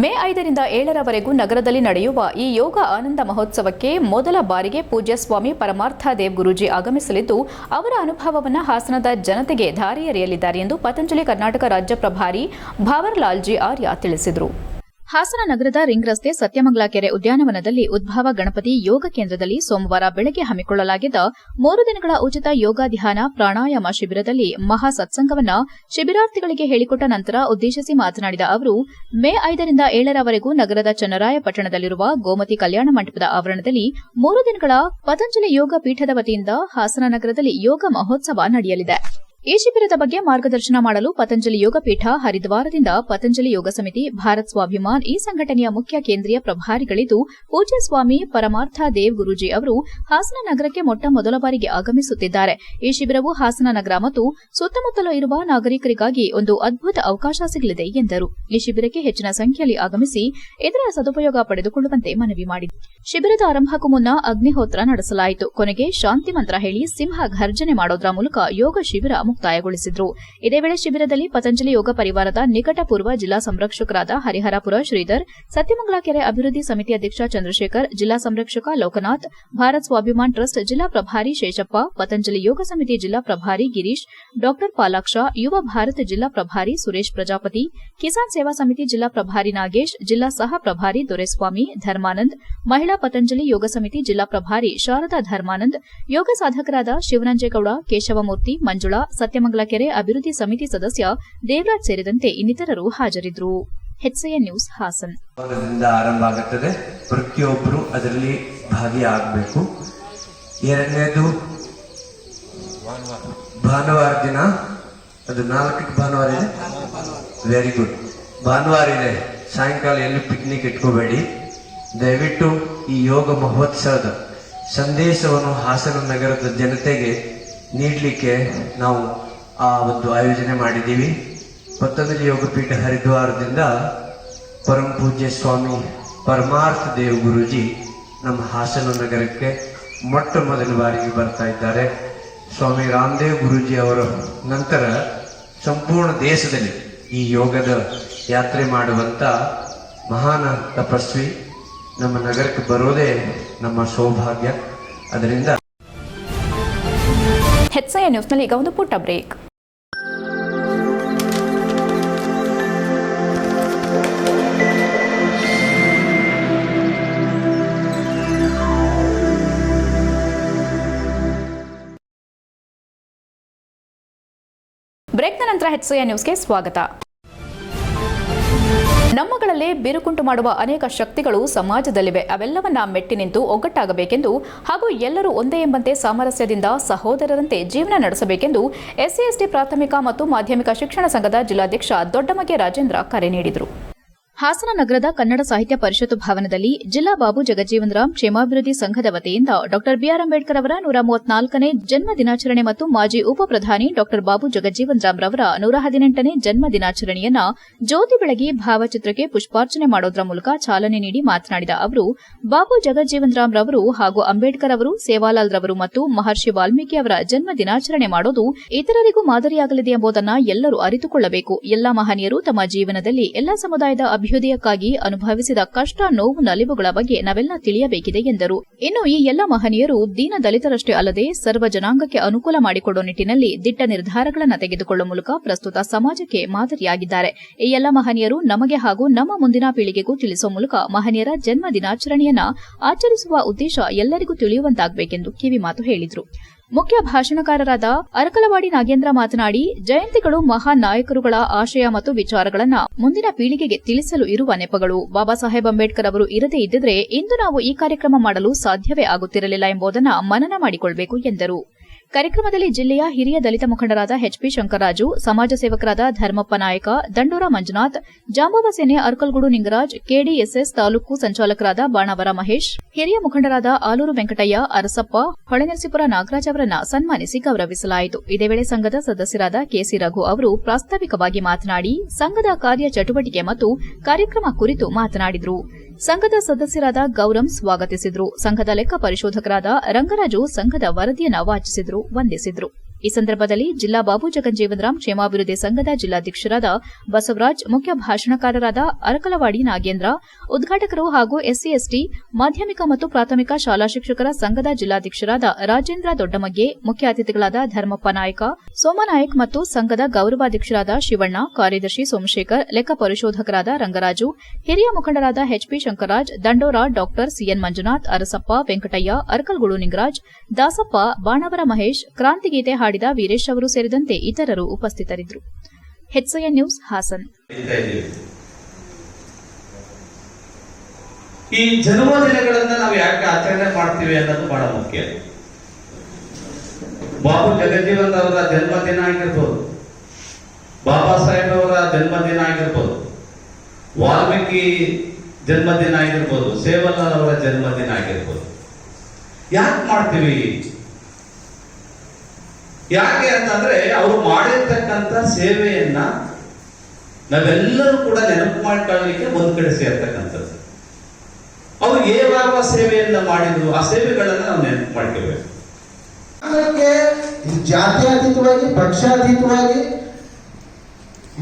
ಮೇ 5ರಿಂದ 7ರವರೆಗೂ ನಗರದಲ್ಲಿ ನಡೆಯುವ ಈ ಯೋಗ ಆನಂದ ಮಹೋತ್ಸವಕ್ಕೆ ಮೊದಲ ಬಾರಿಗೆ ಪೂಜ್ಯ ಸ್ವಾಮಿ ಪರಮಾರ್ಥ ದೇವ್ ಗುರೂಜಿ ಆಗಮಿಸಲಿದ್ದು, ಅವರ ಅನುಭವವನ್ನು ಹಾಸನದ ಜನತೆಗೆ ದಾರಿ ಎರೆಯಲಿದ್ದಾರೆ ಎಂದು ಪತಂಜಲಿ ಕರ್ನಾಟಕ ರಾಜ್ಯ ಪ್ರಭಾರಿ ಭಾವರ್ಲಾಲ್ಜಿ ಆರ್ಯ ತಿಳಿಸಿದರು. ಹಾಸನ ನಗರದ ರಿಂಗ್ ರಸ್ತೆ ಸತ್ಯಮಂಗಲ ಕೆರೆ ಉದ್ಯಾನವನದಲ್ಲಿ ಉದ್ಭವ ಗಣಪತಿ ಯೋಗ ಕೇಂದ್ರದಲ್ಲಿ ಸೋಮವಾರ ಬೆಳಗ್ಗೆ ಹಮ್ಮಿಕೊಳ್ಳಲಾಗಿದ್ದ 3 ದಿನಗಳ ಉಚಿತ ಯೋಗ ಧ್ಯಾನ ಪ್ರಾಣಾಯಾಮ ಶಿಬಿರದಲ್ಲಿ ಮಹಾ ಸತ್ಸಂಗವನ್ನ ಶಿಬಿರಾರ್ಥಿಗಳಿಗೆ ಹೇಳಿಕೊಟ್ಟ ನಂತರ ಉದ್ದೇಶಿಸಿ ಮಾತನಾಡಿದ ಅವರು, ಮೇ 5ರಿಂದ 7ರವರೆಗೂ ನಗರದ ಚನ್ನರಾಯಪಟ್ಟಣದಲ್ಲಿರುವ ಗೋಮತಿ ಕಲ್ಯಾಣ ಮಂಟಪದ ಆವರಣದಲ್ಲಿ 3 ದಿನಗಳ ಪತಂಜಲಿ ಯೋಗ ಪೀಠದ ವತಿಯಿಂದ ಹಾಸನ ನಗರದಲ್ಲಿ ಯೋಗ ಮಹೋತ್ಸವ ನಡೆಯಲಿದೆ. ಈ ಶಿಬಿರದ ಬಗ್ಗೆ ಮಾರ್ಗದರ್ಶನ ಮಾಡಲು ಪತಂಜಲಿ ಯೋಗ ಪೀಠ, ಹರಿದ್ವಾರದಿಂದ ಪತಂಜಲಿ ಯೋಗ ಸಮಿತಿ, ಭಾರತ್ ಸ್ವಾಭಿಮಾನ್ ಈ ಸಂಘಟನೆಯ ಮುಖ್ಯ ಕೇಂದ್ರೀಯ ಪ್ರಭಾರಿಗಳಿದ್ದು, ಪೂಜ್ಯ ಸ್ವಾಮಿ ಪರಮಾರ್ಥ ದೇವ್ ಗುರೂಜಿ ಅವರು ಹಾಸನ ನಗರಕ್ಕೆ ಮೊದಲ ಬಾರಿಗೆ ಆಗಮಿಸುತ್ತಿದ್ದಾರೆ. ಈ ಶಿಬಿರವು ಹಾಸನ ನಗರ ಮತ್ತು ಸುತ್ತಮುತ್ತಲೂ ಇರುವ ನಾಗರಿಕರಿಗಾಗಿ ಒಂದು ಅದ್ಭುತ ಅವಕಾಶ ಸಿಗಲಿದೆ ಎಂದರು. ಈ ಶಿಬಿರಕ್ಕೆ ಹೆಚ್ಚಿನ ಸಂಖ್ಯೆಯಲ್ಲಿ ಆಗಮಿಸಿ ಇದರ ಸದುಪಯೋಗ ಪಡೆದುಕೊಳ್ಳುವಂತೆ ಮನವಿ ಮಾಡಿದರು. ಶಿಬಿರದ ಆರಂಭಕ್ಕೂ ಮುನ್ನ ಅಗ್ನಿಹೋತ್ರ ನಡೆಸಲಾಯಿತು. ಕೊನೆಗೆ ಶಾಂತಿ ಮಂತ್ರ ಹೇಳಿ ಸಿಂಹ ಘರ್ಜನೆ ಮಾಡೋದ್ರ ಮೂಲಕ ಯೋಗ ಶಿಬಿರ ಮುಕ್ತಾಯಗೊಳಿಸಿದ್ರು. ಇದೇ ವೇಳೆ ಶಿಬಿರದಲ್ಲಿ ಪತಂಜಲಿ ಯೋಗ ಪರಿವಾರದ ನಿಕಟಪೂರ್ವ ಜಿಲ್ಲಾ ಸಂರಕ್ಷಕರಾದ ಹರಿಹರಪುರ ಶ್ರೀಧರ್, ಸತ್ಯಮಂಗಲ ಕೆರೆ ಅಭಿವೃದ್ಧಿ ಸಮಿತಿ ಅಧ್ಯಕ್ಷ ಚಂದ್ರಶೇಖರ್, ಜಿಲ್ಲಾ ಸಂರಕ್ಷಕ ಲೋಕನಾಥ್, ಭಾರತ್ ಸ್ವಾಭಿಮಾನ್ ಟ್ರಸ್ಟ್ ಜಿಲ್ಲಾ ಪ್ರಭಾರಿ ಶೇಷಪ್ಪ, ಪತಂಜಲಿ ಯೋಗ ಸಮಿತಿ ಜಿಲ್ಲಾ ಪ್ರಭಾರಿ ಗಿರೀಶ್, ಡಾ ಪಾಲಾಕ್ಷ, ಯುವ ಭಾರತ್ ಜಿಲ್ಲಾ ಪ್ರಭಾರಿ ಸುರೇಶ್ ಪ್ರಜಾಪತಿ, ಕಿಸಾನ್ ಸೇವಾ ಸಮಿತಿ ಜಿಲ್ಲಾ ಪ್ರಭಾರಿ ನಾಗೇಶ್, ಜಿಲ್ಲಾ ಸಹ ಪ್ರಭಾರಿ ದೊರೆಸ್ವಾಮಿ, ಧರ್ಮಾನಂದ್, ಮಹಿಳಾ ಪತಂಜಲಿ ಯೋಗ ಸಮಿತಿ ಜಿಲ್ಲಾ ಪ್ರಭಾರಿ ಶಾರದಾ ಧರ್ಮಾನಂದ್, ಯೋಗ ಸಾಧಕರಾದ ಶಿವನಂಜೇಗೌಡ, ಕೇಶವಮೂರ್ತಿ, ಮಂಜುಳಾ, ಸತ್ಯಮಂಗಲ ಕೆರೆ ಅಭಿವೃದ್ಧಿ ಸಮಿತಿ ಸದಸ್ಯ ದೇವರಾಜ್ ಸೇರಿದಂತೆ ಇನ್ನಿತರರು ಹಾಜರಿದ್ದರು. HCN news Hassan. ಆರಂಭ ಆಗುತ್ತದೆ, ಪ್ರತಿಯೊಬ್ಬರು ಅದರಲ್ಲಿ ಭಾಗಿಯಾಗಬೇಕು. ಎರಡನೇದು ಭಾನುವಾರ ದಿನ, ಅದು 4ಕ್ಕೆ ಭಾನುವಾರ ಇದೆ. Very good. ಭಾನುವಾರ ಇದೆ, ಸಾಯಂಕಾಲ ಎಲ್ಲಿ ಪಿಕ್ನಿಕ್ ಇಟ್ಕೋಬೇಡಿ. ದಯವಿಟ್ಟು ಈ ಯೋಗ ಮಹೋತ್ಸವದ ಸಂದೇಶವನ್ನು ಹಾಸನ ನಗರದ ಜನತೆಗೆ ನೀಡಲಿಕ್ಕೆ ನಾವು ಆ ಒಂದು ಆಯೋಜನೆ ಮಾಡಿದ್ದೀವಿ. ಪತಂಜಲಿ ಯೋಗಪೀಠ ಹರಿದ್ವಾರದಿಂದ ಪರಮ ಪೂಜ್ಯ ಸ್ವಾಮಿ ಪರಮಾರ್ಥ ದೇವ್ ಗುರೂಜಿ ನಮ್ಮ ಹಾಸನ ನಗರಕ್ಕೆ ಮೊದಲ ಬಾರಿಗೆ ಬರ್ತಾ ಇದ್ದಾರೆ. ಸ್ವಾಮಿ ರಾಮದೇವ್ ಗುರೂಜಿ ಅವರ ನಂತರ ಸಂಪೂರ್ಣ ದೇಶದಲ್ಲಿ ಈ ಯೋಗದ ಯಾತ್ರೆ ಮಾಡುವಂತ ಮಹಾನ್ ತಪಸ್ವಿ ನಮ್ಮ ನಗರಕ್ಕೆ ಬರೋದೇ ನಮ್ಮ ಸೌಭಾಗ್ಯ. ಅದರಿಂದ HCN ನ್ಯೂಸ್ನಲ್ಲಿ ಈಗ ಒಂದು ಪುಟ್ಟ ಬ್ರೇಕ್. ಬ್ರೇಕ್ನ ನಂತರ HCI ನ್ಯೂಸ್ಗೆ ಸ್ವಾಗತ. ನಮ್ಮಗಳಲ್ಲೇ ಬಿರುಕುಂಟು ಮಾಡುವ ಅನೇಕ ಶಕ್ತಿಗಳು ಸಮಾಜದಲ್ಲಿವೆ. ಅವೆಲ್ಲವನ್ನ ಮೆಟ್ಟಿ ನಿಂತು ಒಗ್ಗಟ್ಟಾಗಬೇಕೆಂದು ಹಾಗೂ ಎಲ್ಲರೂ ಒಂದೇ ಎಂಬಂತೆ ಸಾಮರಸ್ಯದಿಂದ ಸಹೋದರರಂತೆ ಜೀವನ ನಡೆಸಬೇಕೆಂದು SC/ST ಪ್ರಾಥಮಿಕ ಮತ್ತು ಮಾಧ್ಯಮಿಕ ಶಿಕ್ಷಣ ಸಂಘದ ಜಿಲ್ಲಾಧ್ಯಕ್ಷ ದೊಡ್ಡಮಗೆ ರಾಜೇಂದ್ರ ಕರೆ ನೀಡಿದರು. ಹಾಸನ ನಗರದ ಕನ್ನಡ ಸಾಹಿತ್ಯ ಪರಿಷತ್ತು ಭವನದಲ್ಲಿ ಜಿಲ್ಲಾ ಬಾಬು ಜಗಜೀವನರಾಮ್ ಕ್ಷೇಮಾಭಿವೃದ್ಧಿ ಸಂಘದ ವತಿಯಿಂದ ಡಾ ಬಿಆರ್ ಅಂಬೇಡ್ಕರ್ ಅವರ 134ನೇ ಜನ್ಮ ದಿನಾಚರಣೆ ಮತ್ತು ಮಾಜಿ ಉಪ ಪ್ರಧಾನಿ ಡಾ ಬಾಬು ಜಗಜೀವನರಾಮ್ ರವರ 118ನೇ ಜನ್ಮ ದಿನಾಚರಣೆಯನ್ನ ಜ್ಯೋತಿ ಬೆಳಗಿ ಭಾವಚಿತ್ರಕ್ಕೆ ಪುಷ್ಪಾರ್ಚನೆ ಮಾಡೋದ್ರ ಮೂಲಕ ಚಾಲನೆ ನೀಡಿ ಮಾತನಾಡಿದ ಅವರು, ಬಾಬು ಜಗಜೀವನರಾಮ್ ರವರು ಹಾಗೂ ಅಂಬೇಡ್ಕರ್ ಅವರು, ಸೇವಾಲಾಲ್ ರವರು ಮತ್ತು ಮಹರ್ಷಿ ವಾಲ್ಮೀಕಿ ಅವರ ಜನ್ಮ ದಿನಾಚರಣೆ ಮಾಡೋದು ಇತರರಿಗೂ ಮಾದರಿಯಾಗಲಿದೆ ಎಂಬುದನ್ನು ಎಲ್ಲರೂ ಅರಿತುಕೊಳ್ಳಬೇಕು. ಎಲ್ಲಾ ಮಹನೀಯರು ತಮ್ಮ ಜೀವನದಲ್ಲಿ ಎಲ್ಲಾ ಸಮುದಾಯದ ಅಭ್ಯುದಯಕ್ಕಾಗಿ ಅನುಭವಿಸಿದ ಕಷ್ಟ, ನೋವು, ನಲಿವುಗಳ ಬಗ್ಗೆ ನಾವೆಲ್ಲ ತಿಳಿಯಬೇಕಿದೆ ಎಂದರು. ಇನ್ನು ಈ ಎಲ್ಲ ಮಹನೀಯರು ದೀನ ದಲಿತರಷ್ಟೇ ಅಲ್ಲದೆ ಸರ್ವ ಜನಾಂಗಕ್ಕೆ ಅನುಕೂಲ ಮಾಡಿಕೊಡುವ ನಿಟ್ಟಿನಲ್ಲಿ ದಿಟ್ಟ ನಿರ್ಧಾರಗಳನ್ನು ತೆಗೆದುಕೊಳ್ಳುವ ಮೂಲಕ ಪ್ರಸ್ತುತ ಸಮಾಜಕ್ಕೆ ಮಾದರಿಯಾಗಿದ್ದಾರೆ. ಈ ಎಲ್ಲ ಮಹನೀಯರು ನಮಗೆ ಹಾಗೂ ನಮ್ಮ ಮುಂದಿನ ಪೀಳಿಗೆಗೂ ತಿಳಿಸುವ ಮೂಲಕ ಮಹನೀಯರ ಜನ್ಮ ದಿನಾಚರಣೆಯನ್ನ ಆಚರಿಸುವ ಉದ್ದೇಶ ಎಲ್ಲರಿಗೂ ತಿಳಿಯುವಂತಾಗಬೇಕೆಂದು ಕಿವಿಮಾತು ಹೇಳಿದರು. ಮುಖ್ಯ ಭಾಷಣಕಾರರಾದ ಅರಕಲವಾಡಿ ನಾಗೇಂದ್ರ ಮಾತನಾಡಿ, ಜಯಂತಿಗಳು ಮಹಾನ್ ನಾಯಕರುಗಳ ಆಶಯ ಮತ್ತು ವಿಚಾರಗಳನ್ನು ಮುಂದಿನ ಪೀಳಿಗೆಗೆ ತಿಳಿಸಲು ಇರುವ ನೆಪಗಳು. ಬಾಬಾ ಸಾಹೇಬ್ ಅಂಬೇಡ್ಕರ್ ಅವರು ಇರದೇ ಇದ್ದಿದ್ರೆ ಇಂದು ನಾವು ಈ ಕಾರ್ಯಕ್ರಮ ಮಾಡಲು ಸಾಧ್ಯವೇ ಆಗುತ್ತಿರಲಿಲ್ಲ ಎಂಬುದನ್ನು ಮನನ ಮಾಡಿಕೊಳ್ಳಬೇಕು ಎಂದರು. ಕಾರ್ಯಕ್ರಮದಲ್ಲಿ ಜಿಲ್ಲೆಯ ಹಿರಿಯ ದಲಿತ ಮುಖಂಡರಾದ HP ಶಂಕರರಾಜು, ಸಮಾಜ ಸೇವಕರಾದ ಧರ್ಮಪ್ಪ ನಾಯಕ, ದಂಡೋರ ಮಂಜುನಾಥ್, ಜಾಂಬವ ಸೇನೆ ಅರ್ಕಲ್ಗೂಡು ನಿಂಗರಾಜ್, KDSS ತಾಲೂಕು ಸಂಚಾಲಕರಾದ ಬಾಣಾವರ ಮಹೇಶ್, ಹಿರಿಯ ಮುಖಂಡರಾದ ಆಲೂರು ವೆಂಕಟಯ್ಯ, ಅರಸಪ್ಪ, ಹೊಳೆನರಸೀಪುರ ನಾಗರಾಜ್ ಅವರನ್ನ ಸನ್ಮಾನಿಸಿ ಗೌರವಿಸಲಾಯಿತು. ಇದೇ ವೇಳೆ ಸಂಘದ ಸದಸ್ಯರಾದ KC ರಘು ಅವರು ಪ್ರಾಸ್ತಾವಿಕವಾಗಿ ಮಾತನಾಡಿ ಸಂಘದ ಕಾರ್ಯ ಚಟುವಟಿಕೆ ಮತ್ತು ಕಾರ್ಯಕ್ರಮ ಕುರಿತು ಮಾತನಾಡಿದರು. ಸಂಘದ ಸದಸ್ಯರಾದ ಗೌರಂ ಸ್ವಾಗತಿಸಿದರು. ಸಂಘದ ಲೆಕ್ಕ ಪರಿಶೋಧಕರಾದ ರಂಗರಾಜು ಸಂಘದ ವರದಿಯನ್ನು ವಾಚಿಸಿದರು, ವಂದಿಸಿದರು. ಈ ಸಂದರ್ಭದಲ್ಲಿ ಜಿಲ್ಲಾ ಬಾಬು ಜಗಜೀವನರಾಮ್ ಕ್ಷೇಮಾಭಿವೃದ್ಧಿ ಸಂಘದ ಜಿಲ್ಲಾಧ್ಯಕ್ಷರಾದ ಬಸವರಾಜ್, ಮುಖ್ಯ ಭಾಷಣಕಾರರಾದ ಅರಕಲವಾಡಿ ನಾಗೇಂದ್ರ, ಉದ್ಘಾಟಕರು ಹಾಗೂ SC/ST ಮಾಧ್ಯಮಿಕ ಮತ್ತು ಪ್ರಾಥಮಿಕ ಶಾಲಾ ಶಿಕ್ಷಕರ ಸಂಘದ ಜಿಲ್ಲಾಧ್ಯಕ್ಷರಾದ ರಾಜೇಂದ್ರ ದೊಡ್ಡಮಗ್ಗೆ, ಮುಖ್ಯ ಅತಿಥಿಗಳಾದ ಧರ್ಮಪ್ಪ ನಾಯಕ, ಸೋಮನಾಯಕ್ ಮತ್ತು ಸಂಘದ ಗೌರವಾಧ್ಯಕ್ಷರಾದ ಶಿವಣ್ಣ, ಕಾರ್ಯದರ್ಶಿ ಸೋಮಶೇಖರ್, ಲೆಕ್ಕ ಪರಿಶೋಧಕರಾದ ರಂಗರಾಜು, ಹಿರಿಯ ಮುಖಂಡರಾದ HP ಶಂಕರರಾಜ್, ದಂಡೋರ ಡಾ CN ಮಂಜುನಾಥ್, ಅರಸಪ್ಪ, ವೆಂಕಟಯ್ಯ, ಅರಕಲ್ಗೂಡು ನಿಂಗರಾಜ್, ದಾಸಪ್ಪ, ಬಾಣಾವರ ಮಹೇಶ್, ಕ್ರಾಂತಿಗೀತೆ ಹಾಡಿದ ವೀರೇಶ್ ಅವರು ಸೇರಿದಂತೆ ಇತರರು ಉಪಸ್ಥಿತರಿದ್ದರು. HCI news Hassan. ಈ ಜನ್ಮದಿನಗಳನ್ನ ನಾವು ಯಾಕೆ ಆಚರಣೆ ಮಾಡ್ತೀವಿ ಅನ್ನೋದು ಬಹಳ ಮುಖ್ಯ. ಬಾಬು ಜಗಜೀವನ್ ಅವರ ಜನ್ಮದಿನ ಆಗಿರ್ಬೋದು, ಬಾಬಾ ಸಾಹೇಬ್ ಅವರ ಜನ್ಮದಿನ ಆಗಿರ್ಬೋದು, ವಾಲ್ಮೀಕಿ ಜನ್ಮದಿನ ಆಗಿರ್ಬೋದು, ಸೇವಾಲಾಲ್ ಅವರ ಜನ್ಮದಿನ ಆಗಿರ್ಬೋದು. ಯಾಕೆ ಮಾಡ್ತೀವಿ? ಯಾಕೆ ಅಂತಂದ್ರೆ ಅವರು ಮಾಡಿರ್ತಕ್ಕಂಥ ಸೇವೆಯನ್ನ ನಾವೆಲ್ಲರೂ ಕೂಡ ನೆನಪು ಮಾಡ್ಕೊಳ್ಳಲಿಕ್ಕೆ ಒಂದ್ ಕಡೆ ಸೇರ್ತಕ್ಕಂಥದ್ದು. ಅವರು ಯಾವ ಸೇವೆಯನ್ನ ಮಾಡಿದ್ರು ಆ ಸೇವೆಗಳನ್ನ ನಾವು ನೆನಪು ಮಾಡ್ಕೋಬೇಕು. ಜಾತ್ಯತೀತವಾಗಿ, ಪಕ್ಷಾತೀತವಾಗಿ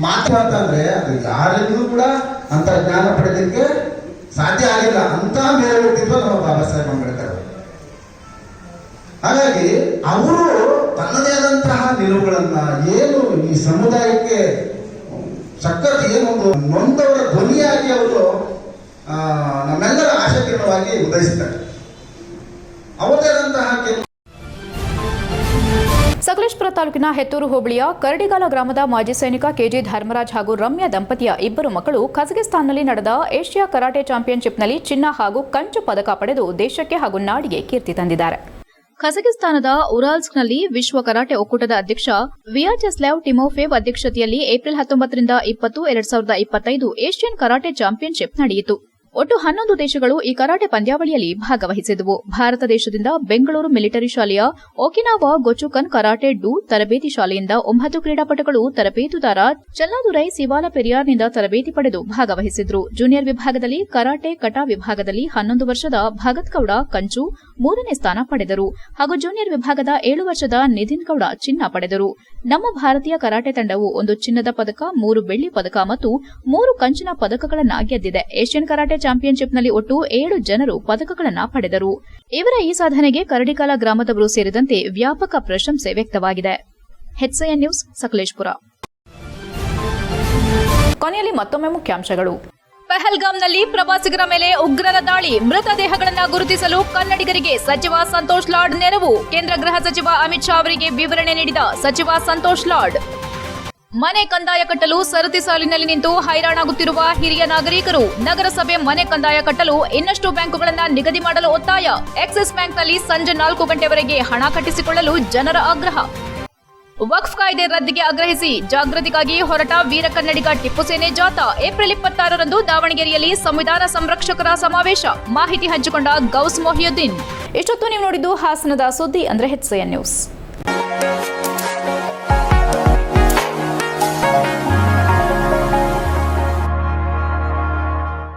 ಮಾತಾಡ್ತಂದ್ರೆ ಅದು ಯಾರಿಗೂ ಕೂಡ ಅಂತ ಜ್ಞಾನ ಪಡೆಯಲಿಕ್ಕೆ ಸಾಧ್ಯ ಆಗಿಲ್ಲ ಅಂತ ಬೇರೆ ವ್ಯಕ್ತಿತ್ವ ನಮ್ಮ ಬಾಬಾ ಸಾಹೇಬ್ ಅಂಬೇಡ್ಕರ್. ಹಾಗಾಗಿ ಅವರು ತನ್ನದೇ ಆದಂತಹ ನಿಲುವುಗಳನ್ನ, ಏನು ಈ ಸಮುದಾಯಕ್ಕೆ ಸಖತ್ ಏನೊಂದು ನೊಂದವರ ಧ್ವನಿಯಾಗಿ ಅವರು ನಮ್ಮೆಲ್ಲರ ಆಶಾಕಿರಣವಾಗಿ ಉದಯಿಸ್ತಾರೆ. ಅವರದೇ ಆದಂತಹ ಸಕಲೇಶಪುರ ತಾಲೂಕಿನ ಹೆತ್ತೂರು ಹೋಬಳಿಯ ಕರಡಿಗಾಲ ಗ್ರಾಮದ ಮಾಜಿ ಸೈನಿಕ KG ಧರ್ಮರಾಜ್ ಹಾಗೂ ರಮ್ಯಾ ದಂಪತಿಯ ಇಬ್ಬರು ಮಕ್ಕಳು ಕಜಕಿಸ್ತಾನ್ನಲ್ಲಿ ನಡೆದ ಏಷ್ಯಾ ಕರಾಟೆ ಚಾಂಪಿಯನ್ಶಿಪ್ನಲ್ಲಿ ಚಿನ್ನ ಹಾಗೂ ಕಂಚು ಪದಕ ಪಡೆದು ದೇಶಕ್ಕೆ ಹಾಗೂ ನಾಡಿಗೆ ಕೀರ್ತಿ ತಂದಿದ್ದಾರೆ. ಕಜಕಿಸ್ತಾನದ ಉರಾಲ್ಸ್ಕ್ನಲ್ಲಿ ವಿಶ್ವ ಕರಾಟೆ ಒಕ್ಕೂಟದ ಅಧ್ಯಕ್ಷ ವಿಯಾಚೆಸ್ಲಾವ್ ಟಿಮೋಫೇವ್ ಅಧ್ಯಕ್ಷತೆಯಲ್ಲಿ ಏಪ್ರಿಲ್ 19ರಿಂದ 20, 2025 ಏಷ್ಯನ್ ಕರಾಟೆ ಚಾಂಪಿಯನ್ಶಿಪ್ ನಡೆಯಿತು. ಒಟ್ಟು 11 ದೇಶಗಳು ಈ ಕರಾಟೆ ಪಂದ್ಯಾವಳಿಯಲ್ಲಿ ಭಾಗವಹಿಸಿದವು. ಭಾರತ ದೇಶದಿಂದ ಬೆಂಗಳೂರು ಮಿಲಿಟರಿ ಶಾಲೆಯ ಒಕಿನಾವಾ ಗೊಚುಕನ್ ಕರಾಟೆ ಡೂ ತರಬೇತಿ ಶಾಲೆಯಿಂದ 9 ಕ್ರೀಡಾಪಟುಗಳು, ತರಬೇತುದಾರ ಚಲ್ಲಾದುರೈ ಸಿವಾಲ ಪೆರಿಯಾರ್ನಿಂದ ತರಬೇತಿ ಪಡೆದು ಭಾಗವಹಿಸಿದ್ರು. ಜೂನಿಯರ್ ವಿಭಾಗದಲ್ಲಿ ಕರಾಟೆ ಕಟಾ ವಿಭಾಗದಲ್ಲಿ 11 ವರ್ಷದ ಭಗತ್ ಗೌಡ ಕಂಚು 3ನೇ ಸ್ಥಾನ ಪಡೆದರು ಹಾಗೂ ಜೂನಿಯರ್ ವಿಭಾಗದ 7 ವರ್ಷದ ನಿಧಿನ್ ಗೌಡ ಚಿನ್ನ ಪಡೆದರು. ನಮ್ಮ ಭಾರತೀಯ ಕರಾಟೆ ತಂಡವು 1 ಚಿನ್ನದ ಪದಕ, 3 ಬೆಳ್ಳಿ ಪದಕ ಮತ್ತು 3 ಕಂಚಿನ ಪದಕಗಳನ್ನು ಗೆದ್ದಿದೆ. ಏಷ್ಯನ್ ಕರಾಟೆ ಚಾಂಪಿಯನ್ಶಿಪ್ನಲ್ಲಿ ಒಟ್ಟು 7 ಜನರು ಪದಕಗಳನ್ನು ಪಡೆದರು. ಇವರ ಈ ಸಾಧನೆಗೆ ಕರಡಿಕಾಲ ಗ್ರಾಮದವರು ಸೇರಿದಂತೆ ವ್ಯಾಪಕ ಪ್ರಶಂಸೆ ವ್ಯಕ್ತವಾಗಿದೆ. HCI news Sakleshpur. ಕೊನೆಯಲ್ಲಿ ಮತ್ತೊಮ್ಮೆ ಮುಖ್ಯಾಂಶಗಳು. ಪಹಲ್ಗಾಮ್ನಲ್ಲಿ ಪ್ರವಾಸಿಗರ ಮೇಲೆ ಉಗ್ರರ ದಾಳಿ, ಮೃತದೇಹಗಳನ್ನು ಗುರುತಿಸಲು ಕನ್ನಡಿಗರಿಗೆ ಸಚಿವ ಸಂತೋಷ್ ಲಾಡ್ ನೆರವು. ಕೇಂದ್ರ ಗೃಹ ಸಚಿವ ಅಮಿತ್ ಶಾ ಅವರಿಗೆ ವಿವರಣೆ ನೀಡಿದ ಸಚಿವ ಸಂತೋಷ್ ಲಾಡ್. ಮನೆ ಕಂದಾಯ ಕಟ್ಟಲು ಸರತಿ ಸಾಲಿನಲ್ಲಿ ನಿಂತು ಹೈರಾಣಾಗುತ್ತಿರುವ ಹಿರಿಯ ನಾಗರಿಕರು, ನಗರಸಭೆ ಮನೆ ಕಂದಾಯ ಕಟ್ಟಲು ಇನ್ನಷ್ಟು ಬ್ಯಾಂಕುಗಳನ್ನು ನಿಗದಿ ಮಾಡಲು ಒತ್ತಾಯ. ಆಕ್ಸಿಸ್ ಬ್ಯಾಂಕ್ನಲ್ಲಿ ಸಂಜೆ 4 ಗಂಟೆವರೆಗೆ ಹಣ ಕಟ್ಟಿಸಿಕೊಳ್ಳಲು ಜನರ ಆಗ್ರಹ. ವಕ್ಫ್ ಕಾಯ್ದೆ ರದ್ದಿಗೆ ಆಗ್ರಹಿಸಿ ಜಾಗೃತಿಗಾಗಿ ಹೊರಟ ವೀರ ಕನ್ನಡಿಗ ಟಿಪ್ಪು ಸೇನೆ ಜಾಥಾ. ಏಪ್ರಿಲ್ 26ರಂದು ದಾವಣಗೆರೆಯಲ್ಲಿ ಸಂವಿಧಾನ ಸಂರಕ್ಷಕರ ಸಮಾವೇಶ. ಮಾಹಿತಿ ಹಂಚಿಕೊಂಡ ಗೌಸ್ ಮೊಹಿಯುದ್ದೀನ್. ಇಷ್ಟೊತ್ತು ನೀವು ನೋಡಿದ್ದು ಹಾಸನದ ಸುದ್ದಿ ಅಂದ್ರೆ HCN ನ್ಯೂಸ್.